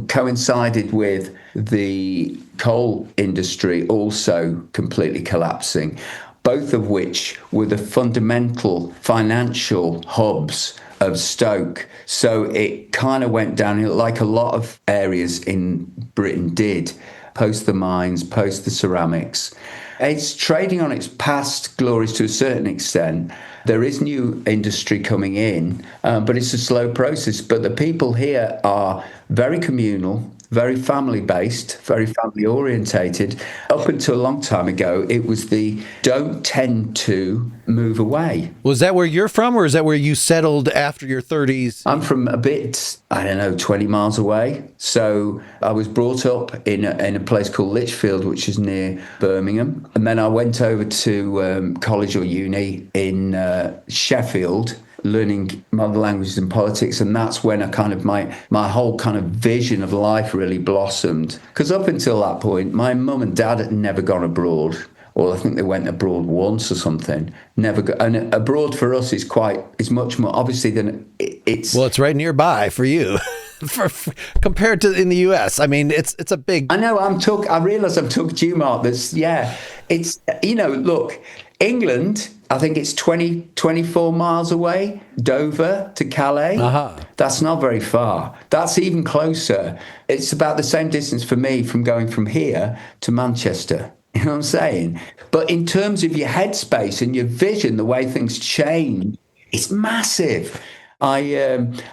coincided with the coal industry also completely collapsing, both of which were the fundamental financial hubs of Stoke. So it kind of went down like a lot of areas in Britain did, post the mines, post the ceramics. It's trading on its past glories to a certain extent. There is new industry coming in, but it's a slow process. But the people here are very communal, very family-based, very family-orientated. Up until a long time ago, it was the don't tend to move away. Was that where you're from, or is that where you settled after your 30s? I'm from a bit, 20 miles away. So I was brought up in a place called Lichfield, which is near Birmingham. And then I went over to college or uni in Sheffield, learning mother languages and politics, and that's when I kind of my whole kind of vision of life really blossomed. Because up until that point, my mum and dad had never gone abroad, or I think they went abroad once or something. Never go, and abroad for us is much more obviously than it's. Well, it's right nearby for you. Compared to in the US, I mean, it's a big. I know. I realise I'm talking to you, Mark. It's look. England, I think it's 24 miles away, Dover to Calais. That's not very far. That's even closer. It's about the same distance for me from going from here to Manchester. You know what I'm saying? But in terms of your headspace and your vision, the way things change, it's massive. I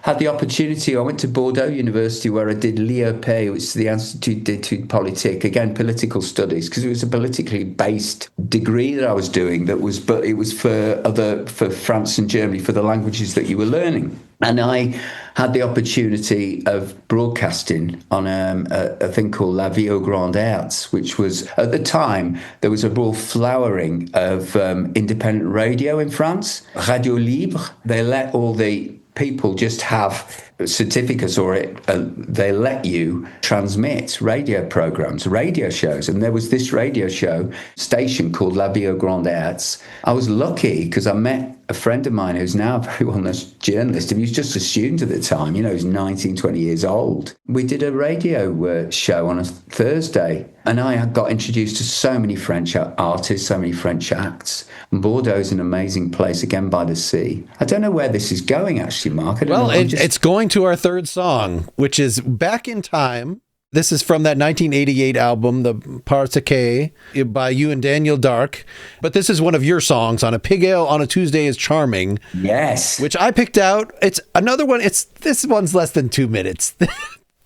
had the opportunity, I went to Bordeaux University where I did l'IEP, which is the Institut d'études politiques, again, political studies, because it was a politically based degree that I was doing but it was for France and Germany, for the languages that you were learning. And I had the opportunity of broadcasting on a thing called La Vie aux Grandes Arts, which was, at the time, there was a real flowering of independent radio in France, Radio Libre. They let all the people just have certificates, or they let you transmit radio programs, radio shows. And there was this radio show station called La Vie aux Grandes Arts. I was lucky because I met a friend of mine who's now a very well-known journalist, and he was just a student at the time, he's 19, 20 years old. We did a radio show on a Thursday, and I got introduced to so many French artists, so many French acts. And Bordeaux is an amazing place, again, by the sea. I don't know where this is going, actually, Mark. It's going to our third song, which is Back in Time. This is from that 1988 album, the Parce Que, by you and Daniel Dark. But this is one of your songs on a Pigalle on a Tuesday is Charming. Yes. Which I picked out. It's another one. This one's less than 2 minutes.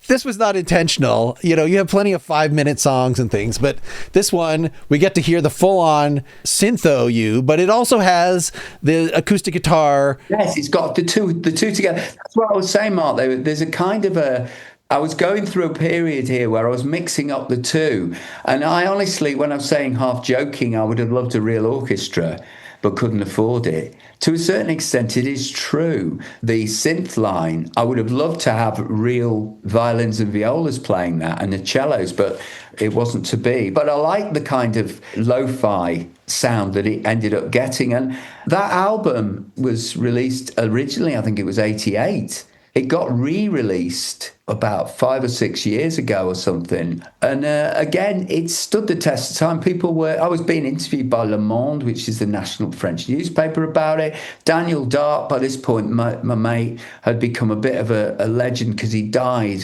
This was not intentional. You have plenty of 5-minute songs and things, but this one, we get to hear the full-on syntho but it also has the acoustic guitar. Yes, it's got the two together. That's what I was saying, Mark. There's a kind of I was going through a period here where I was mixing up the two. And I honestly, when I'm saying half joking, I would have loved a real orchestra, but couldn't afford it. To a certain extent, it is true. The synth line, I would have loved to have real violins and violas playing that, and the cellos, but it wasn't to be. But I like the kind of lo-fi sound that it ended up getting. And that album was released originally, I think it was 88. It got re-released about 5 or 6 years ago or something. And again, it stood the test of time. I was being interviewed by Le Monde, which is the national French newspaper, about it. Daniel Dark, by this point, my mate, had become a bit of a legend because he died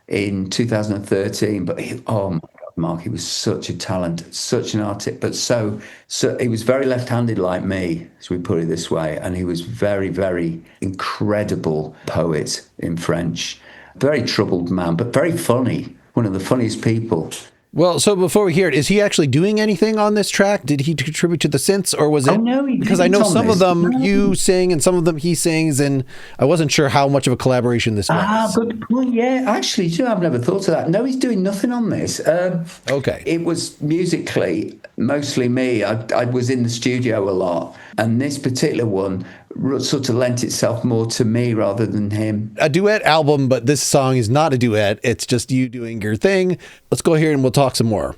in 2013. But oh my God, Mark, he was such a talent, such an artist, but so he was very left-handed like me, as we put it this way, and he was very, very incredible poet in French. Very troubled man, but very funny. One of the funniest people. Well, so before we hear it, is he actually doing anything on this track? Did he contribute to the synths, or was it? Oh, no, because I know some of them you sing and some of them he sings, and I wasn't sure how much of a collaboration this was. Good point. Yeah, actually, I've never thought of that. No, he's doing nothing on this. Okay. It was musically mostly me. I was in the studio a lot, and this particular one sort of lent itself more to me rather than him. A duet album, but this song is not a duet. It's just you doing your thing. Let's go here and we'll talk some more.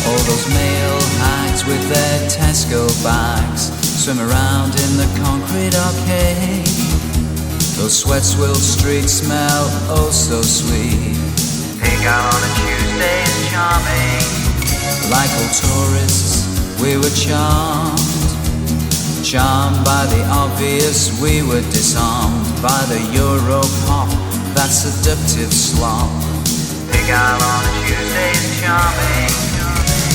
All those male hags with their Tesco bags swim around in the concrete arcade. Those sweat-swilled streets smell oh so sweet. Pigalle on a Tuesday is charming. Like old tourists, we were charmed. Charmed by the obvious, we were disarmed by the Europop, that seductive slop. Pigalle on a Tuesday is charming.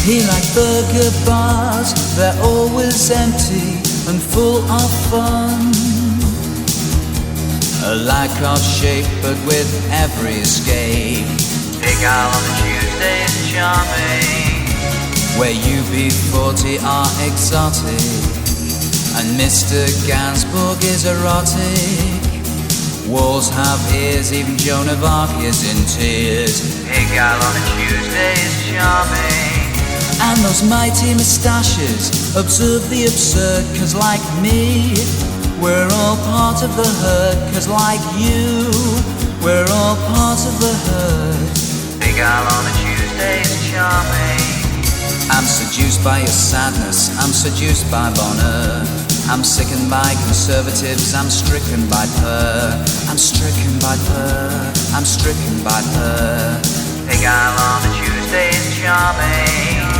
He liked burger bars, they're always empty and full of fun. A lack of shape, but with every escape. Pigalle on a Tuesday is charming. Where UB40 are exotic and Mr. Gainsbourg is erotic. Walls have ears, even Joan of Arc is in tears. Pigalle on a Tuesday is charming. And those mighty moustaches observe the absurd, 'cause like me, we're all part of the herd. 'Cause like you, we're all part of the herd. Pigalle on a Tuesday is charming. I'm seduced by your sadness, I'm seduced by bonheur. I'm sickened by conservatives, I'm stricken by purr. I'm stricken by purr, I'm stricken by purr. Pigalle on a Tuesday is charming.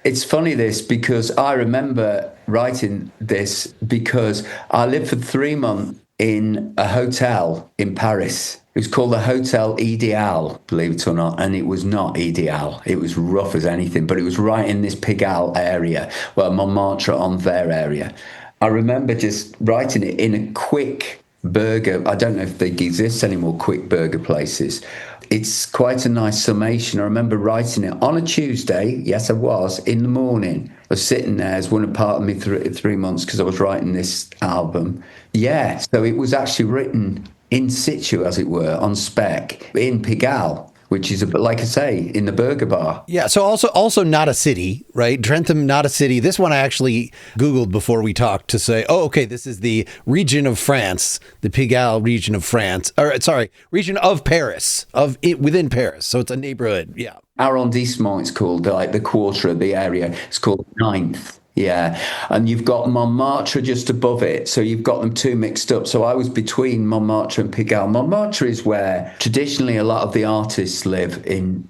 It's funny this, because I remember writing this because I lived for 3 months in a hotel in Paris. It was called the Hotel Ideal, believe it or not, and it was not ideal. It was rough as anything, but it was right in this Pigalle area, well, Montmartre on their area. I remember just writing it in a quick burger. I don't know if they exist anymore, quick burger places. It's quite a nice summation. I remember writing it on a Tuesday. Yes, I was, in the morning. I was sitting there as one part of me 3 months because I was writing this album. Yeah, so it was actually written in situ, as it were, on spec, in Pigalle, which is, like I say, in the burger bar. Yeah, so also not a city, right? Trentham, not a city. This one I actually Googled before we talked to say, oh, okay, this is the region of France, the Pigalle region of France, or sorry, region of Paris, within Paris. So it's a neighborhood, yeah. Arrondissement, it's called, like the quarter of the area. It's called Ninth. Yeah, and you've got Montmartre just above it, so you've got them two mixed up. So I was between Montmartre and Pigalle. Montmartre is where traditionally a lot of the artists lived in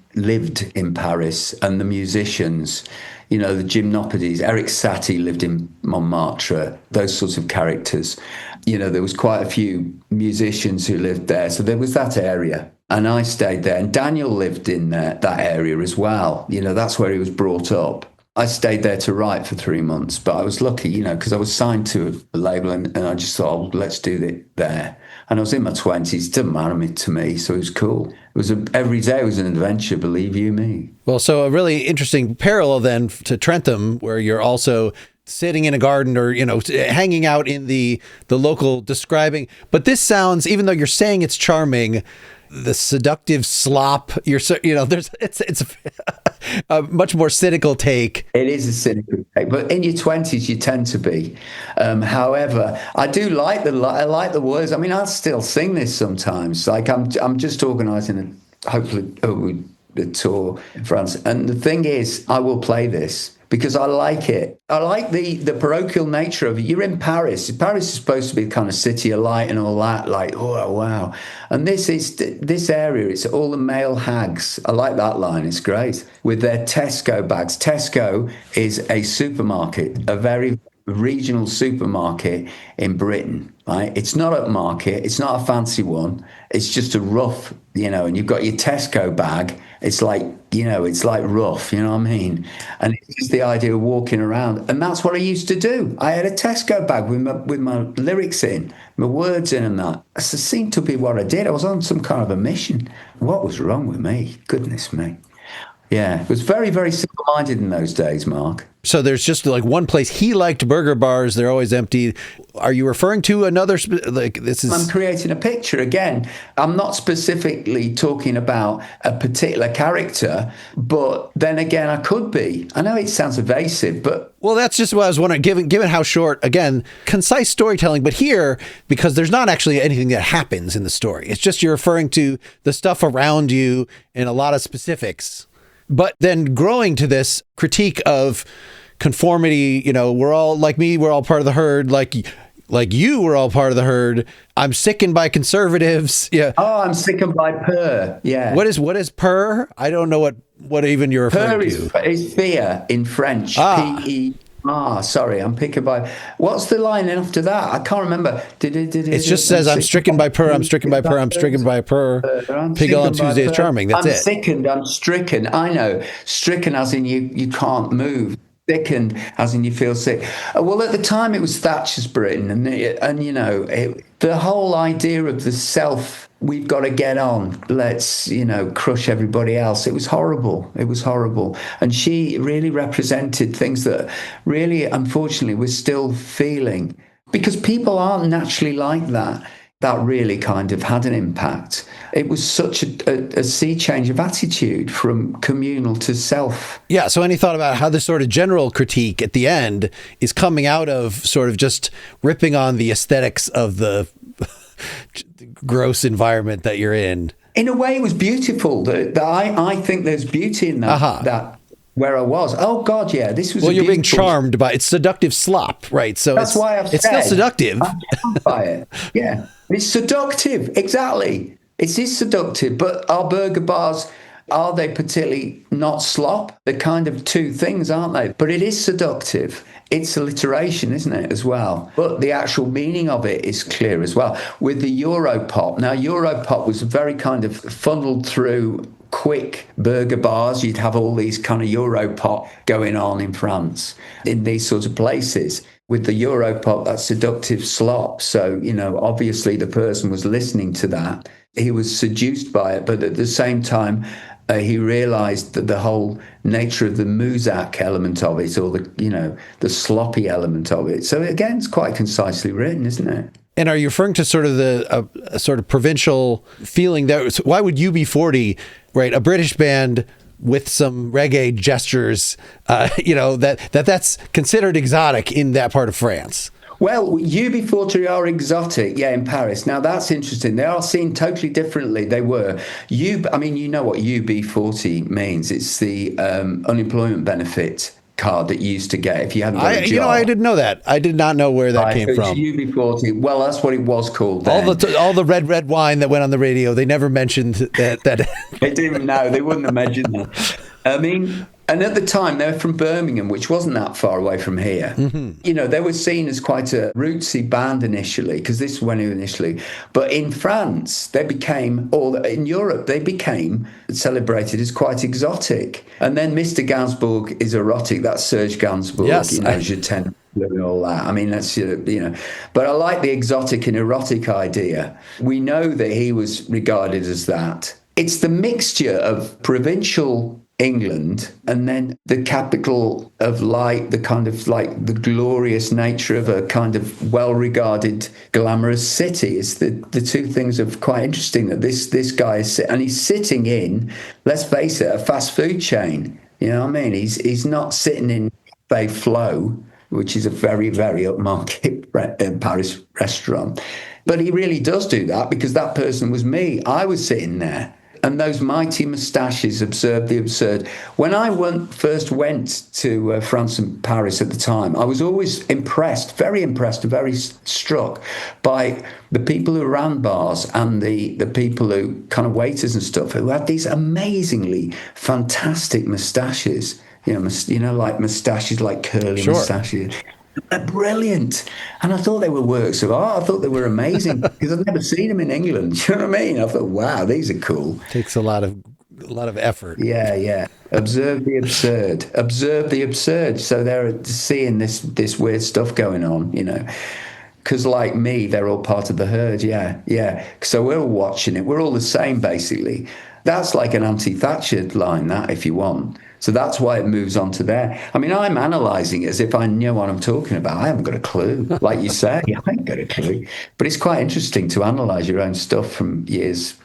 Paris, and the musicians, you know, the gymnopedes. Eric Satie lived in Montmartre, those sorts of characters. You know, there was quite a few musicians who lived there, so there was that area. And I stayed there, and Daniel lived in that area as well. You know, that's where he was brought up. I stayed there to write for 3 months, but I was lucky, you know, because I was signed to a label, and I just thought, oh, let's do it there. And I was in my 20s, it didn't matter to me, so it was cool. It was every day was an adventure, believe you me. Well, so a really interesting parallel then to Trentham, where you're also sitting in a garden or, you know, hanging out in the local describing. But this sounds, even though you're saying it's charming, the seductive slop, it's a much more cynical take. It is a cynical take, but in your 20s you tend to be. However, I do like the words. I mean, I'll still sing this sometimes. Like I'm just organising hopefully a tour in France, and the thing is, I will play this because I like it. I like the parochial nature of it. You're in Paris. Paris is supposed to be the kind of city of light and all that, like, oh, wow. And this area, it's all the male hags. I like that line. It's great. With their Tesco bags. Tesco is a supermarket, a very regional supermarket in Britain, right? It's not upmarket. It's not a fancy one. It's just a rough, you know, and you've got your Tesco bag. It's like, you know, it's like rough, you know what I mean? And it's just the idea of walking around. And that's what I used to do. I had a Tesco bag with my lyrics in, my words in and that. That seemed to be what I did. I was on some kind of a mission. What was wrong with me? Goodness me. Yeah, it was very, very simple-minded in those days, Mark. So there's just like one place. He liked burger bars. They're always empty. Are you referring to another? I'm creating a picture again. I'm not specifically talking about a particular character, but then again, I could be. I know it sounds evasive, but... Well, that's just what I was wondering, given how short, again, concise storytelling. But here, because there's not actually anything that happens in the story. It's just you're referring to the stuff around you and a lot of specifics. But then growing to this critique of conformity, we're all like me, we're all part of the herd, like you were all part of the herd. I'm sickened by conservatives. Yeah. Oh, I'm sickened by purr. Yeah. What is purr? I don't know what even you're referring to. Purr is fear in French. P-E-R. Sorry, I'm picking by. What's the line after that? I can't remember. It just says, I'm stricken by purr, I'm stricken by purr, I'm stricken by purr. Pigalle on Tuesday is charming. That's it. I'm sickened, I'm stricken. I know. Stricken as in you can't move. Sickened as in you feel sick. Well, at the time it was Thatcher's Britain, and the whole idea of the self, we've got to get on, let's crush everybody else. It was horrible. And she really represented things that really, unfortunately, we're still feeling, because people aren't naturally like that. That really kind of had an impact. It was such a sea change of attitude from communal to self. Yeah, so any thought about how this sort of general critique at the end is coming out of sort of just ripping on the aesthetics of the gross environment that you're in? In a way, it was beautiful. I think there's beauty in that. That where I was. Oh God, yeah, this was. Well, you're being charmed by it's seductive slop, right? So that's why it's still seductive. I'm charmed by it. Yeah, it's seductive. Exactly, it is seductive. But are burger bars? Are they particularly not slop? They're kind of two things, aren't they? But it is seductive. It's alliteration, isn't it, as well? But the actual meaning of it is clear as well. With the Europop. Now, Europop was very kind of funneled through quick burger bars. You'd have all these kind of Europop going on in France, in these sorts of places. With the Europop, that seductive slop. So, obviously the person was listening to that. He was seduced by it, but at the same time, he realised that the whole nature of the muzak element of it, or the sloppy element of it. So again, it's quite concisely written, isn't it? And are you referring to sort of the sort of provincial feeling that? Why would UB40, right, a British band with some reggae gestures, that's considered exotic in that part of France? Well, UB40 are exotic, in Paris. Now, that's interesting. They are seen totally differently. They were. You know what UB40 means. It's the unemployment benefit card that you used to get if you hadn't got a job. I didn't know that. I did not know where that came from. UB40. Well, that's what it was called then. All the red wine that went on the radio, they never mentioned that. They didn't know. They wouldn't have mentioned that. I mean... And at the time, they were from Birmingham, which wasn't that far away from here. Mm-hmm. They were seen as quite a rootsy band initially, because this went initially. But in France, they became, or in Europe, they became celebrated as quite exotic. And then Mr. Gainsbourg is erotic. That's Serge Gainsbourg, yes. Je t'aime and all that. I mean, that's, But I like the exotic and erotic idea. We know that he was regarded as that. It's the mixture of provincial England and then the capital of light, the kind of like the glorious nature of a kind of well-regarded glamorous city. It's the two things are quite interesting, that this guy is, and he's sitting in, let's face it, a fast food chain. You know what I mean? He's not sitting in Cafe Flo, which is a very, very upmarket Paris restaurant. But he really does do that, because that person was me. I was sitting there. And those mighty moustaches observed the absurd. When I first went to France and Paris at the time, I was always impressed, very struck by the people who ran bars and the people who kind of waiters and stuff, who had these amazingly fantastic moustaches. Like moustaches, like curly moustaches. They're brilliant. And I thought they were works of art. I thought they were amazing, because I've never seen them in England. Do you know what I mean? I thought, wow, these are cool. Takes a lot of effort. Yeah. Observe the absurd. So they're seeing this weird stuff going on, because like me, they're all part of the herd. Yeah. So we're all watching it. We're all the same, basically. That's like an anti-Thatcher line, that, if you want. So that's why it moves on to there. I mean, I'm analysing it as if I know what I'm talking about. I haven't got a clue. Like you say, I haven't got a clue. But it's quite interesting to analyse your own stuff from years,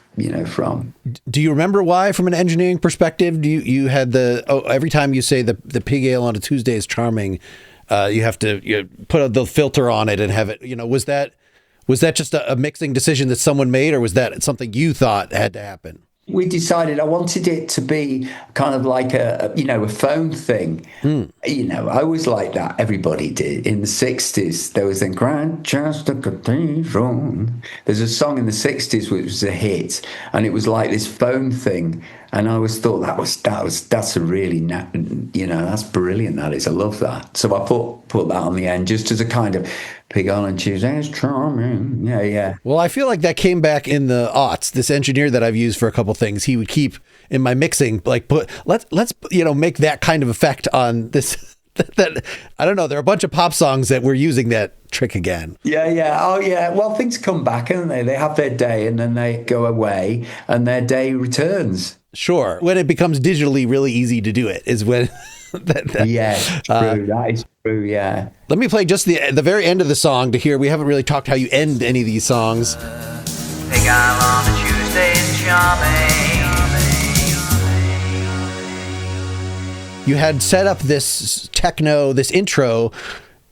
from. Do you remember why, from an engineering perspective? You had every time you say the Pigalle on a Tuesday is charming, you have to put the filter on it and have it, was that just a mixing decision that someone made, or was that something you thought had to happen? We decided I wanted it to be kind of like a phone thing. I always liked that. Everybody did. In the 60s, there was the Grantchester Cathedral. There's a song in the 60s which was a hit, and it was like this phone thing. And I always thought that's a really, that's brilliant, that is. I love that. So I put that on the end just as a kind of Pigalle and Tuesday's charming. Yeah. Well, I feel like that came back in the aughts. This engineer that I've used for a couple things, he would keep in my mixing, like, let's make that kind of effect on this. That I don't know. There are a bunch of pop songs that we're using that trick again. Yeah. Oh, yeah. Well, things come back, don't they? They have their day and then they go away and their day returns. Sure. When it becomes digitally really easy to do it is when... Yeah, true. That is true, yeah. Let me play just the very end of the song to hear. We haven't really talked how you end any of these songs. Pigalle on a Tuesday is charming. You had set up this techno, this intro.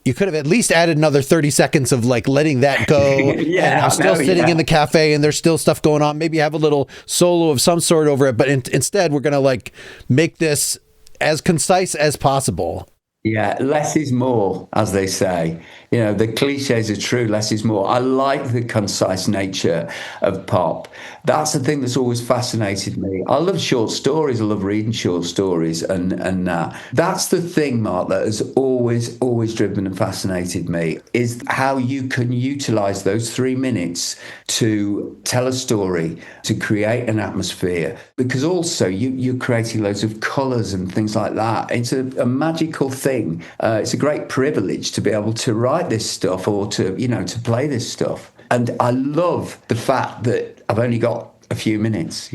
You could have at least added another 30 seconds of like letting that go. Yeah, and I'm still sitting in the cafe and there's still stuff going on. Maybe have a little solo of some sort over it. But instead, we're going to like make this as concise as possible. Yeah, less is more, as they say. The cliches are true, less is more. I like the concise nature of pop. That's the thing that's always fascinated me. I love short stories. I love reading short stories and that. That's the thing, Mark, that has always driven and fascinated me, is how you can utilize those 3 minutes to tell a story, to create an atmosphere, because also you're creating loads of colors and things like that. It's a magical thing. It's a great privilege to be able to write this stuff or to play this stuff. And I love the fact that I've only got a few minutes,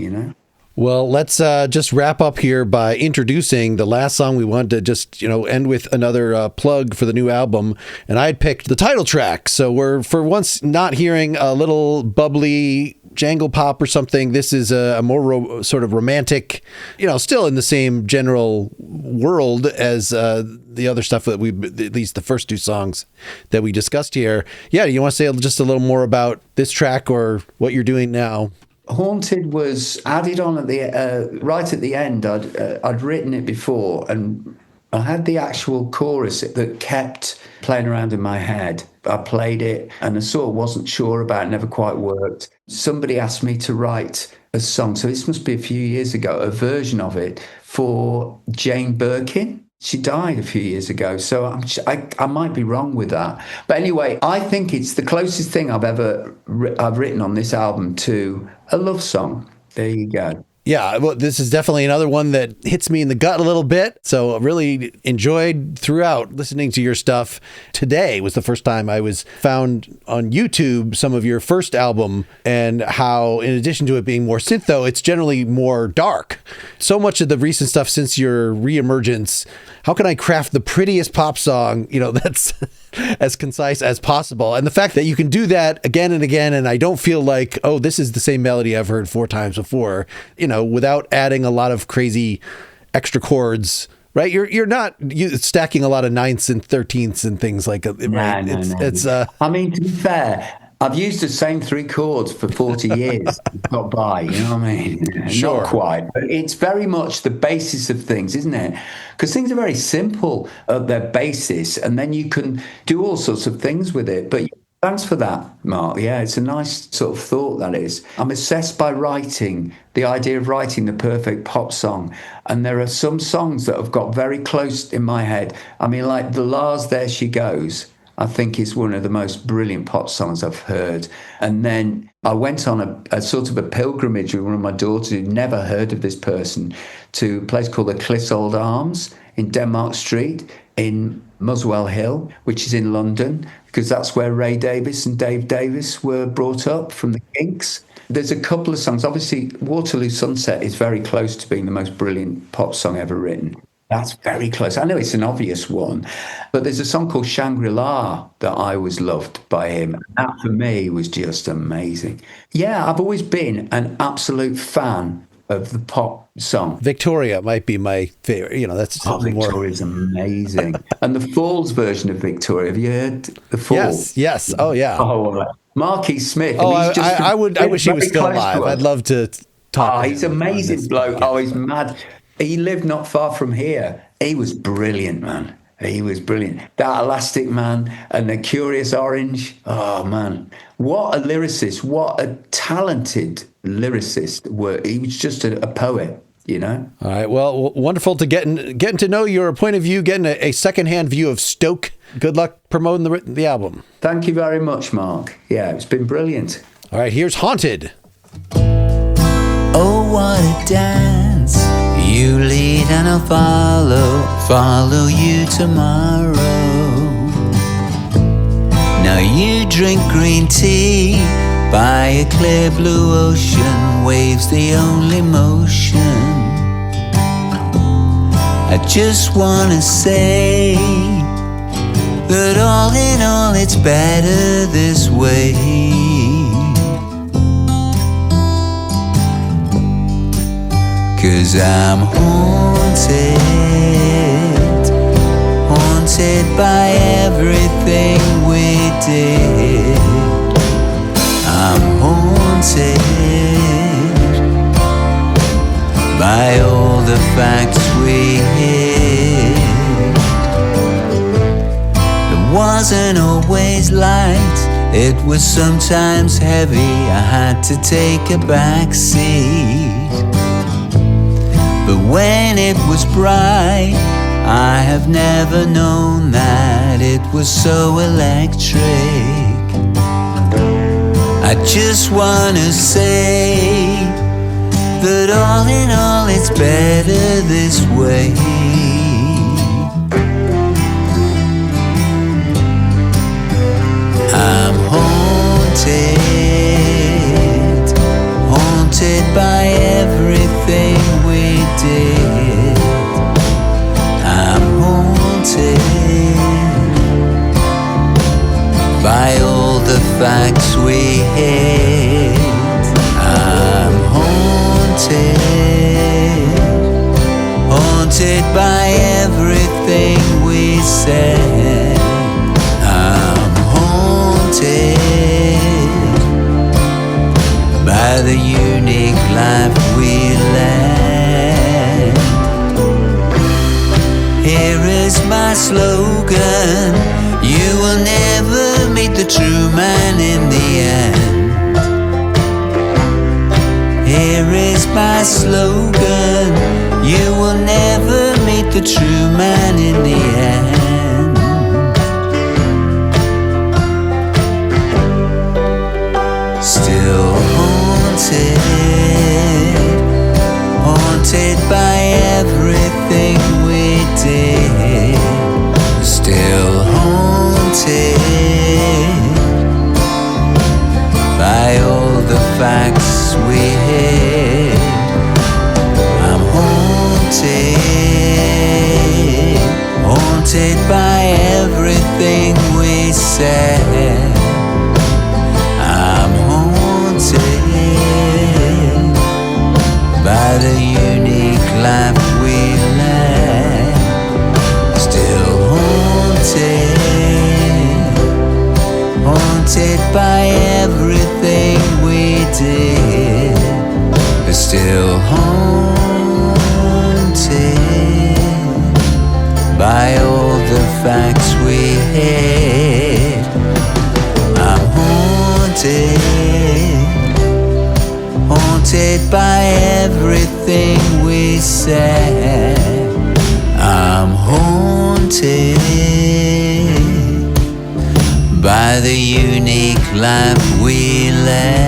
Well, let's just wrap up here by introducing the last song. We wanted to just, end with another plug for the new album. And I had picked the title track. So we're, for once, not hearing a little bubbly jangle pop or something. This is a more sort of romantic, still in the same general world as the other stuff that at least the first 2 songs that we discussed here. Yeah, do you want to say just a little more about this track or what you're doing now? Haunted was added on at the right at the end. I'd written it before, and I had the actual chorus that kept playing around in my head. I played it, and I sort of wasn't sure about it, never quite worked. Somebody asked me to write a song, so this must be a few years ago, a version of it for Jane Birkin. She died a few years ago, so I might be wrong with that. But anyway, I think it's the closest thing I've written on this album to a love song. There you go. Yeah, well, this is definitely another one that hits me in the gut a little bit. So I really enjoyed throughout listening to your stuff. Today was the first time I was found on YouTube some of your first album, and how, in addition to it being more synth, though, it's generally more dark. So much of the recent stuff since your reemergence, how can I craft the prettiest pop song, that's as concise as possible? And the fact that you can do that again and again, and I don't feel like, oh, this is the same melody I've heard 4 times before, without adding a lot of crazy extra chords, right? You're not stacking a lot of 9ths and 13ths and things like that. Right? No. I mean, to be fair, I've used the same 3 chords for 40 years. Got by, you know what I mean? Sure. Not quite. But it's very much the basis of things, isn't it? Because things are very simple at their basis, and then you can do all sorts of things with it. But thanks for that, Mark. Yeah, it's a nice sort of thought, that is. I'm obsessed by writing, the idea of writing the perfect pop song. And there are some songs that have got very close in my head. I mean, like the Lars There She Goes, I think is one of the most brilliant pop songs I've heard. And then I went on a sort of a pilgrimage with one of my daughters who'd never heard of this person to a place called the Clissold Arms in Denmark Street in Muswell Hill, which is in London, because that's where Ray Davies and Dave Davies were brought up from the Kinks. There's a couple of songs. Obviously, Waterloo Sunset is very close to being the most brilliant pop song ever written. That's very close. I know it's an obvious one, but there's a song called Shangri-La that I always loved by him. That, for me, was just amazing. Yeah, I've always been an absolute fan of the pop song. Victoria might be my favorite. That's Victoria's amazing. And the Falls version of Victoria. Have you heard the Falls? Yes. Oh, yeah. Oh, Marky Smith. Oh, I wish he was still alive. I'd love to talk. He's an amazing bloke. Oh, he's mad. He lived not far from here. He was brilliant, man. He was brilliant. That Elastic Man and the Curious Orange. Oh, man. What a lyricist. What a talented lyricist. He was just a poet, you know? All right. Well, wonderful to getting to know your point of view, getting a secondhand view of Stoke. Good luck promoting the album. Thank you very much, Mark. Yeah, it's been brilliant. All right. Here's Haunted. Oh, what a dance. You lead and I'll follow you tomorrow. Now you drink green tea by a clear blue ocean, waves the only motion. I just wanna say that all in all it's better this way. Cause I'm haunted by everything we did. I'm haunted by all the facts we hid. It wasn't always light, it was sometimes heavy. I had to take a back seat. But when it was bright, I have never known that it was so electric. I just wanna say that all in all it's better this way. I'm haunted by everything we did. I'm haunted by all the facts we hid. I'm haunted by everything we said. I'm haunted by the unique life we led. Here is my slogan: you will never meet the true man in the end. Here is my slogan: you will never meet the true man in the end. Still haunted by everything we did. Still haunted by all the facts we hid. I'm haunted by everything we said. I'm haunted by the unique life we led. Still haunted by everything we did. But still haunted by all the facts we hid. I'm haunted by everything we said. I'm haunted by the unique life we led.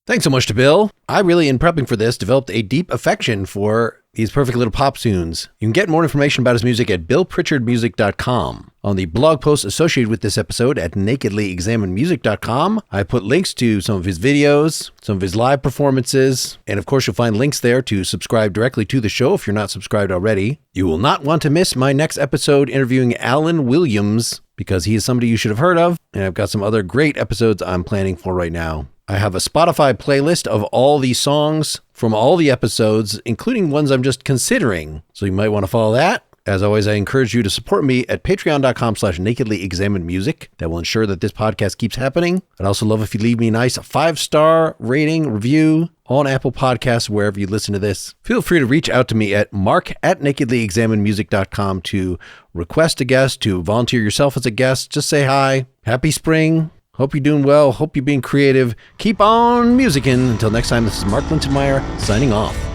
Thanks so much to Bill. I really, in prepping for this, developed a deep affection for these perfect little pop tunes. You can get more information about his music at billpritchardmusic.com. On the blog post associated with this episode at nakedlyexaminedmusic.com, I put links to some of his videos, some of his live performances, and of course you'll find links there to subscribe directly to the show if you're not subscribed already. You will not want to miss my next episode interviewing Alan Williams, because he is somebody you should have heard of, and I've got some other great episodes I'm planning for right now. I have a Spotify playlist of all the songs from all the episodes, including ones I'm just considering, so you might want to follow that. As always, I encourage you to support me at patreon.com/nakedlyexaminedmusic. That will ensure that this podcast keeps happening. I'd also love if you leave me a nice 5-star rating review on Apple Podcasts, wherever you listen to this. Feel free to reach out to me at mark@nakedlyexaminedmusic.com to request a guest, to volunteer yourself as a guest. Just say hi. Happy spring. Hope you're doing well. Hope you're being creative. Keep on musicking. Until next time, this is Mark Linsenmeyer signing off.